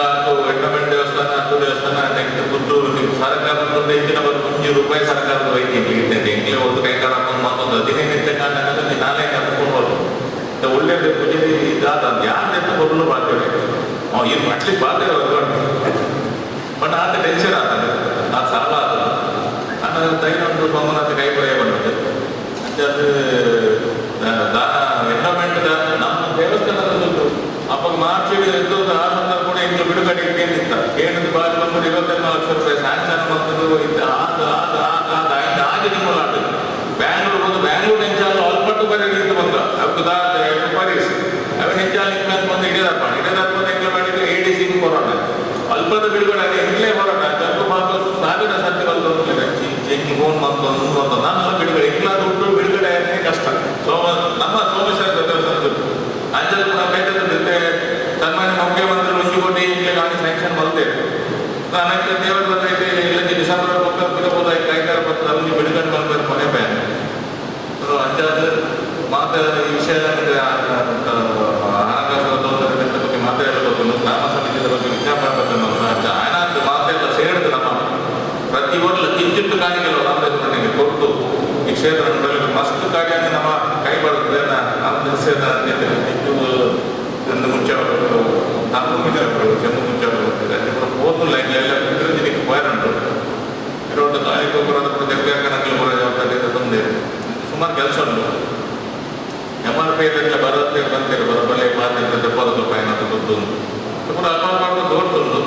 ಎಂಟಮೆಂಟ್ ದೇವಸ್ಥಾನ ಹತ್ತು ದೇವಸ್ಥಾನ ನೆಕ್ಸ್ಟ್ ಪುತ್ತೂರು ನಿಮ್ಮ ಸರ್ಕಾರದ ಹೆಚ್ಚಿನ ಒಂದು ₹1 ಸರ್ಕಾರದ ವೈದ್ಯಕೀಯ ಇರ್ತದೆ ಇಂಗ್ಲೇ ಒಂದು ಕೈಕಾರ ಮತ್ತೊಂದು 15 ಕಾರಣದಲ್ಲಿ ನಾನೇ ಕರ್ಕೊಂಡು ಒಳ್ಳೆಯದು ಪೂಜೆ ಇದಾದ ಯಾರು ಅಂತ ಮೊದಲು ಮಾಡ್ತೇವೆ ಏನು ಅಟ್ಲೀಸ್ಟ್ ಬಾಳ್ತೇವೆ ಬಟ್ ಆತ ಟೆನ್ಷನ್ ಆಗ್ತದೆ ಆ ಸಾಲ ಆಗ್ತದೆ ಅನ್ನೋದು ತೈನೊಂದು ಸೋಮನಾಥ ಕೈ ಬರೆಯ ಬಂದಿದೆ ಅದು ದಾನ ಎಂಡೋಮೆಂಟ್ ನಮ್ಮ ದೇವಸ್ಥಾನದಲ್ಲೂ ಅವಾಗ ಮಾರ್ಚ್ ಆ ಸಂದರ್ಭ ಕೂಡ ಇಂಗ್ಲೂ ಬಿಡುಗಡೆ ಏನಿತ್ತ ಏನದು ಬಾರಿ ಬಂದ್ಬಿಟ್ಟು 25 ಲಕ್ಷ ರೂಪಾಯಿ ಸ್ಯಾಂಕ್ಷನ್ ಬಂದದ್ದು ಇದ್ದ ಆಗಿ ನಿಮ್ಮಲ್ಲ ಆಟದು ಬ್ಯಾಂಗ್ಳೂರು ಬಂದು ಬ್ಯಾಂಗ್ಳೂರು ಹೆಂಚಾಲು ಅಲ್ಪಟ್ಟು ಬರೀ ಬಂದ ಅವ್ದು ಪರೀಸ್ ಅವನ್ ಹೆಂಚಾಲು ಬಂದು ಹಿಡಿಯದಪ್ಪ ಹೆಂಗೆ ಮಾಡಿದ್ರೆ ADC ಕೊರೋನಾ ಅಲ್ಪದ ಬಿಡುಗಡೆ ಎಂಗ್ಲೇ ಹೊರಟ ಜಂತು ಮಾತು ಸಾವಿರ ಸತ್ಯ ಬಂದು ಚೆಂಗಿ ಫೋನ್ ಬಂದು ನಾನೆಲ್ಲ ಬಿಡುಗಡೆ ಇಲ್ಲ ದುಡ್ಡು ಬಿಡುಗಡೆ ಕಷ್ಟ ನಮ್ಮ ಸೋಮೇಶ್ವರ ದೇವಸ್ಥಾನದ ಅಂಜಲ್ ಕೂಡ ಬೇಟೆ ಸನ್ಮಾನ್ಯ ಮುಖ್ಯಮಂತ್ರಿ ಮುಂಜುಕೊಟ್ಟು ಈಗಲೇ ಗಾಡಿ ಸ್ಯಾಂಕ್ಷನ್ ಬರ್ತೇವೆ ಅನೇಕ ದೇವರ ಇಲ್ಲ ಡಿಸೆಂಬರ್ ಬಿಡಬಹುದು ಕೈಗಾರ ಪತ್ರ ಅಲ್ಲಿ ಬಿಡುಗಡೆ ಮಾಡಬೇಕು ಮನೆ ಬ್ಯಾನ್ ಅಂಜಾದ ಮಾತ ಈ ವಿಷಯ ಹಣಕಾಸು ಬಗ್ಗೆ ಮಾತಾಡಬೇಕು ಗ್ರಾಮ ಸಮಿತಿಯ ಬಗ್ಗೆ ವಿಜ್ಞಾಪನೆ ಆಯ್ನಾದ ಮಾತೆಲ್ಲ ಸೇರಿದು ನಮ್ಮ ಪ್ರತಿ ವರ್ಷ ಕಿಂಚಿತ್ತು ಕಾಣಿಕೆಲ್ಲ ರಾಮದೇವನಿಗೆ ಕೊಟ್ಟು ಈ ಕ್ಷೇತ್ರ ಮಸ್ತ್ ಕಾರ್ಯ ನಮ್ಮ ಕೈ ಬರುತ್ತೆ ಒಂದು ಮುಂಚೆ ನಾಲ್ಕು ಮುಂಚೆ ಜಮ್ಮು ಮುಂಚೆ ಬರುತ್ತದೆ ಕೂಡ ಹೋದ ಲೈನ್ಲೆಲ್ಲ ಬಿಡುಗಡೆ ಹೋಯ್ರಂಟು ಇರೋದು ದಾಳಿಗೆ ಬರೋದು ಕೂಡ ಜಗ್ಗಾಕನಕ್ಕೆ ಬರೋ ಜವಾಬ್ದಾರಿ ತಂದೆ ಸುಮಾರು ಕೆಲಸ ಉಂಟು MRP ಬರುತ್ತೆ ಬಂತೀರಿ ಬರಬಲ್ಲ ₹70 ಅನ್ನೋದು ದುಡ್ಡು ಕೂಡ ಅಲ್ಪ ತೋರಿಸುದು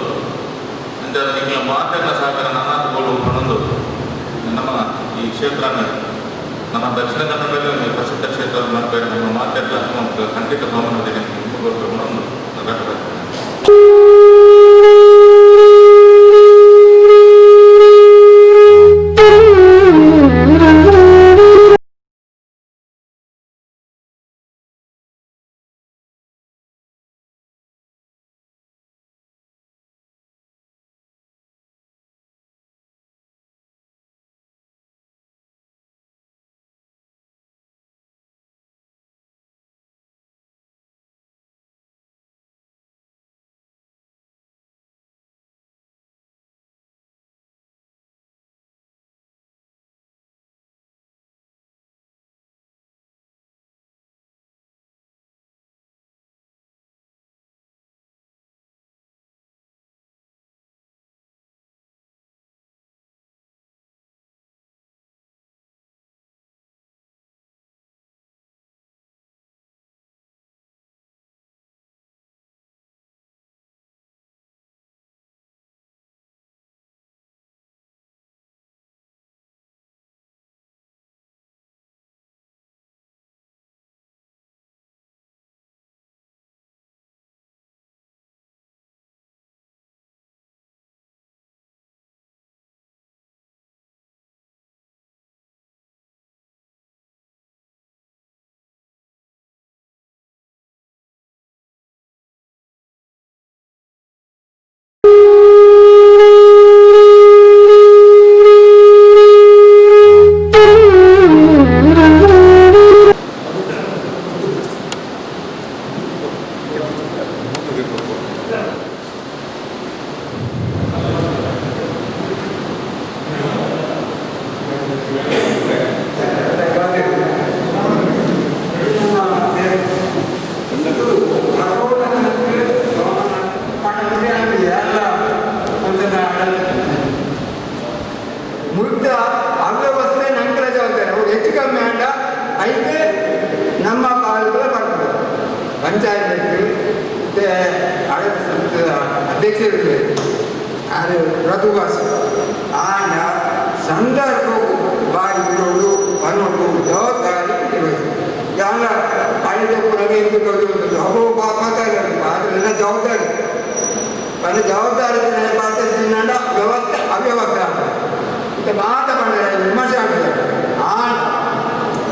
ಅಂದರೆ ನಿಮಗೆ ಮಾತೆಲ್ಲ ಸಹಕಾರ ನಾನಾತ್ಗಳು ಅನ್ನೊಂದು ನಮ್ಮ ಈ ಕ್ಷೇತ್ರನ ನಮ್ಮ ದಕ್ಷಿಣ ಕನ್ನಡದಲ್ಲಿ ಪ್ರಸಿದ್ಧ ಕ್ಷೇತ್ರ ಮಾಡ್ತಾರೆ ನಮ್ಮ ಮಾತೆಲ್ಲ ಖಂಡಿತ ಸೋಮನಾಥಿಗೆ ಕೊಡಬೇಕು ಅನ್ನೋದು ಪಂಚಾಯತ್ ಆಡಳಿತ ಸಂಸ್ಥೆಯ ಅಧ್ಯಕ್ಷರಿದ್ದಾರೆ ಅದು ರಘುವಾಸ ಆಂಡ ಸಂದರ್ಭಕ್ಕೂ ಬಾರಿ ಬಿಡೋದು ಬನ್ನೋದು ಜವಾಬ್ದಾರಿ ನಿರ್ವಹಿಸಿ ಯಾರ ಆಯುಧ ಪುರಗೆ ಅವು ಮಾತಾಡೋದು ಆದರೆ ನನ್ನ ಜವಾಬ್ದಾರಿ ನನ್ನ ಜವಾಬ್ದಾರಿ ಮಾತಾಡ್ತಿನ್ನ ವ್ಯವಸ್ಥೆ ಅವ್ಯವಸ್ಥೆ ಆಗ್ತದೆ ಮತ್ತೆ ಮಾತ ಮಾಡಿದ್ರೆ ವಿಮರ್ಶೆ ಆಗ್ತದೆ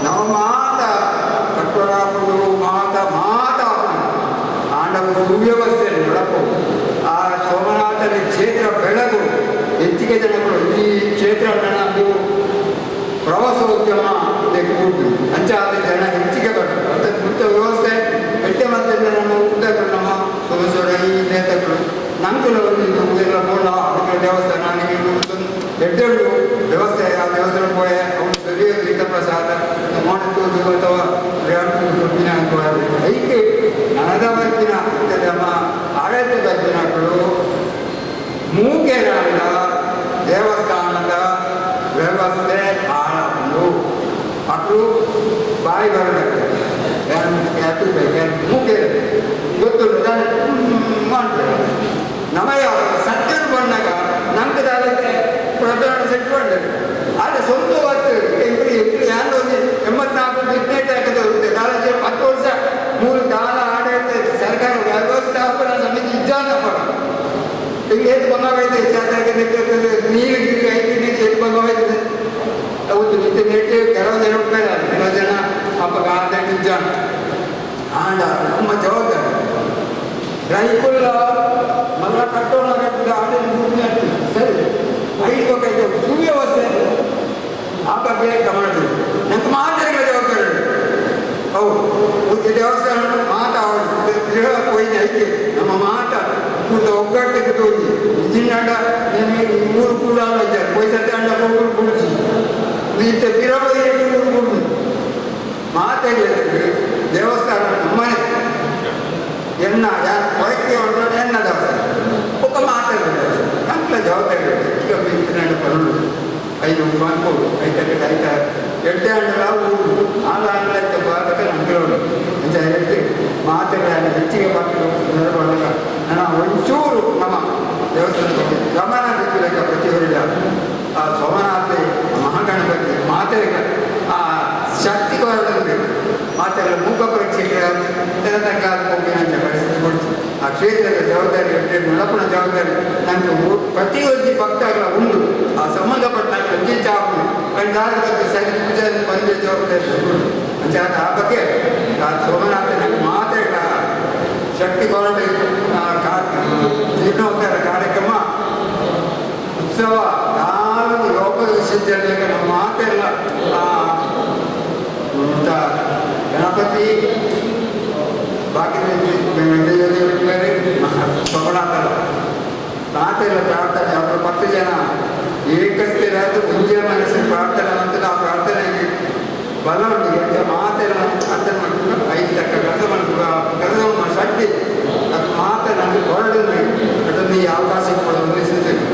ನಾವು ಮಾತ ಕಟ್ಟಡಗಳು ಮಾತ ಆಂಡವು ಸುವ್ಯವಸ್ಥೆಯಲ್ಲಿ ನಡಬಹುದು ಆ ಸೋಮನಾಥನ ಕ್ಷೇತ್ರ ಬೆಳಗು ಹೆಚ್ಚಿಗೆ ಜನಗಳು ಈ ಕ್ಷೇತ್ರ ನೀವು ಪ್ರವಾಸೋದ್ಯಮ ತೆಗೆದುಕೊಂಡು ಅಂಚಾದ ಜನ ಹೆಚ್ಚಿಗೆ ಬರ್ತದೆ ಅದಕ್ಕೆ ಮುಕ್ತ ವ್ಯವಸ್ಥೆ ಬೆಟ್ಟೆ ಮತ್ತೆ ನಮ್ಮ ಉದ್ದಗಳು ನಮ್ಮ ಸೊಗಸೋಡ ಈ ನೇತಗಳು ನಂತರ ಎಲ್ಲ ಮೂಲ ಅದಕ್ಕೆ ದೇವಸ್ಥಾನ ನನಗೆ ಎಡ್ಡೆರಡು ವ್ಯವಸ್ಥೆ ಆ ದೇವಸ್ಥಾನ ಹೋಯ ಅವನು ಸರಿಯ ತೀರ್ಥಪ್ರಸಾದ ಮಾಡುವುದು ಅಥವಾ ದುಡ್ಡಿನ ಐಕೆ ನನದ ವರ್ಗಿನ ನಮ್ಮ ಆಡಳಿತದ ಜನಗಳು ಮೂಕೆರಾದ ದೇವಸ್ಥಾನದ ವ್ಯವಸ್ಥೆ ಹಾಳಾಗುವುದು ಮಕ್ಕಳು ಬಾಯಿ ಬರಬೇಕು ಮೂಕೆ ಗೊತ್ತು ಮಾಡ್ತಾರೆ ನಮಗೆ ಸತ್ಯನ ಬಂದಾಗ ನಮ್ಗೆ ಅದಕ್ಕೆ ಪ್ರಧಾನ ಸೆಟ್ ಮಾಡಿದ್ದಾರೆ ಆದರೆ ಸ್ವಂತ ಹೊತ್ತು ಯಾರು 84 ಡಿಗ್ನೇಟ್ ಹಾಕಿದ ಕಾಲೇಜ್ 10 ವರ್ಷ 3 ಕಾಲ ಆಡಳಿತ ಸರ್ಕಾರ ವ್ಯವಸ್ಥಾಪನಾ ಸಮಿತಿ ಇಜ್ಜಾನಪ್ಪ ಹಿಂಗೆ ಎದ್ದು ಬಂದೋಗೈತೆ ನೀರು ಗಿರಿ ಐದು ಎದ್ದು ಬಂದೋಗೈತೆ ಹೌದು ನಿತ್ಯ ನೆಟ್ಟು ಕೆಲವು ಜನ ಹೋಗ್ತಾರೆ ಕೆಲವು ಜನ ಅಪ್ಪ ಗಾದ ಇಜ್ಜಾನ ಆಂಡ ನಮ್ಮ ಜವಾಬ್ದಾರಿ ರೈಕುಲ್ಲ ಮಲ್ಲ ಕಟ್ಟೋಣ ಕಟ್ಟಿದ ಆಡಳಿತ ಸರಿ ಐದು ಬೇಕಾಯ್ತು ಸುವ್ಯವಸ್ಥೆ ಆ ಬಗ್ಗೆ ಗಮನ ನಂಗೆ ಮಾತಾಡಿದ ಜವಾಬ್ದಾರಿ ಹೌದು ದೇವಸ್ಥಾನ ಮಾತಾಡ ಹೋಯ್ತು ಐತೆ ನಮ್ಮ ಮಾತ ಒಗ್ಗಟ್ಟಿಗೆ ತೋರಿ ಇದಿನಾಡ ಮೂರು ಕೂಡ ಇದ್ದಾರೆ ಪೈಸತ್ತೆ ಅಂಡ ಮೂರು ಕುಡಿಸಿ ಇಂಥ ಬಿರಬೈ ಮೂರು ಕುಡಿದು ಮಾತಾಡಿದ್ರೆ ದೇವಸ್ಥಾನ ನಮ್ಮನೆ ಎನ್ನ ಯಾರು ಹೊರಕ್ಕೆ ಹೊರಟು ಎನ್ನ ದೇವಸ್ಥಾನ ಒಬ್ಬ ಮಾತಾಡಿದ ನಮ್ಗೆ ಜವಾಬ್ದಾರಿ ಈಗ ಇಂತಿನಾಡ ಬರೋದು ಐದು ಮಾಡ್ಬೋದು ಐತಕ್ಕೆ ಐತ ಎಡ್ಡೆ ಹಣ್ಣು ಊರು ಆಂಗ್ಲ ಭಾಗಕ್ಕೆ ನಮ್ಗೆ ಅಂತ ಹೇಳ್ತಿ ಮಾತುಗಳನ್ನು ಹೆಚ್ಚಿಗೆ ಮಾತು ನೆರವಾದಾಗ ನಾನು ಒಂಚೂರು ನಮ್ಮ ದೇವಸ್ಥಾನದ ಬಗ್ಗೆ ಗಮನ ಬಿದ್ದಲೆಕ್ಕ ಪ್ರತಿಯೊಬ್ಬರಿಲ್ಲ ಆ ಸೋಮನಾಥ ಮಹಾಗಣಪತಿ ಮಾತೆಗಳ ಆ ಶಕ್ತಿ ಕೊರಬೇಕು ಮಾತೆಗಳ ಮೂಕ ಪರೀಕ್ಷೆಗೆ ತನಕ ಹೋಗಿ ಪರಿಸ್ಥಿತಿ ಕೊಡ್ತು ಆ ಕ್ಷೇತ್ರದ ಜವಾಬ್ದಾರಿ ನಡಪನ ಜವಾಬ್ದಾರಿ ನನಗೆ ಪ್ರತಿಯೊಂದು ಭಕ್ತಗಳ ಉಂಟು ಆ ಸಂಬಂಧಪಟ್ಟ ಪ್ರತಿ ಚಾಪು ಕಂಡಾದ ಬಗ್ಗೆ ಸರಿ ಪೂಜೆ ಬಂದ ಜವಾಬ್ದಾರಿ ಅಂತ ಆ ಬಗ್ಗೆ ಆ ಸೋಮನಾಥ ನನಗೆ ಮಾತೆಗಳ ಶಕ್ತಿ ಕೊರಬೇಕು ಜೀರ್ಣೋದ್ಧಾರ ಕಾರ್ಯಕ್ರಮ ಉತ್ಸವ ಯಾರು ಲೋಕದ ವಿಷಯದಲ್ಲಿ ನಮ್ಮ ಮಾತೆಲ್ಲ ಗಣಪತಿ ಬಾಕಿ ಸೋಮನಾಥ ಮಾತೆಲ್ಲ ಪ್ರಾರ್ಥನೆ ಅವರು 10 ಜನ ಏಕಸ್ಥಿರಾದ ಮುಂಜೆ ಮನಸ್ಸಿನ ಪ್ರಾರ್ಥನೆ ಅಂತ ನಾವು ಪ್ರಾರ್ಥನೆಗೆ ಬಲ ಉಂಟು ಮಾತೆಲ್ಲ ಪ್ರಾರ್ಥನೆ ಮಾಡ್ಕೊಂಡು 5 ತಕ್ಕ ಕೆಲಸ ಶಕ್ತಿ ಅದು ಮಾತ ನನಗೆ ಹೊರಡಿದ್ರೆ ಅದನ್ನು ಈ ಅವಕಾಶ ಕೊಡಲು ಸಿಗ್ತೇನೆ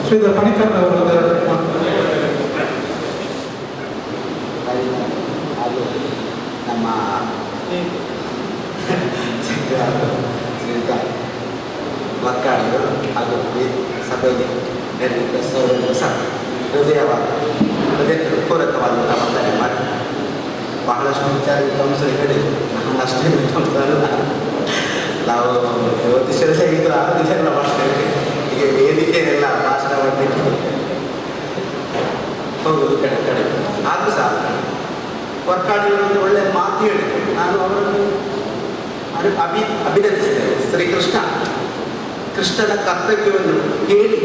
ಶ್ರೀಧರ್ ಪಣಿಕರ್ ಅವರು ಅದು ನಮ್ಮ ಶ್ರೀಯುತ ಮಕ್ಕಳು ಅದು ಸಭೆಯಲ್ಲಿ ನಿರ್ಮಿತ ಸಹ ಹೃದಯಪೂರ್ವಕವಾದಂಥ ವಂದನೆ ಮಾಡಿ ಬಹಳಷ್ಟು ವಿಚಾರ ವಿದ್ವಾಂಸರು ಹೇಳಿದ್ರು ನಾನು ಅಷ್ಟೇ ವಿದ್ವಾಂಸರಲ್ಲ ನಾವು ಜ್ಯೋತಿಷರಲ್ಲೇ ಇದು 6 ದಿವಸ ಮಾಡ್ತೇವೆ ಈಗ ವೇದಿಕೆಯನ್ನೆಲ್ಲ ಭಾಷಣ ಮಾಡಲಿಕ್ಕೆ ಹೋಗೋದು ಕಡೆ ಆದರೂ ಸಹ ವರ್ಕಾಡಿಗಳು ಒಳ್ಳೆ ಮಾತು ಹೇಳಿದ್ರು ನಾನು ಅವರನ್ನು ಅಭಿನಂದಿಸಿದ್ದೇನೆ. ಶ್ರೀಕೃಷ್ಣನ ಕರ್ತವ್ಯವನ್ನು ಹೇಳಿ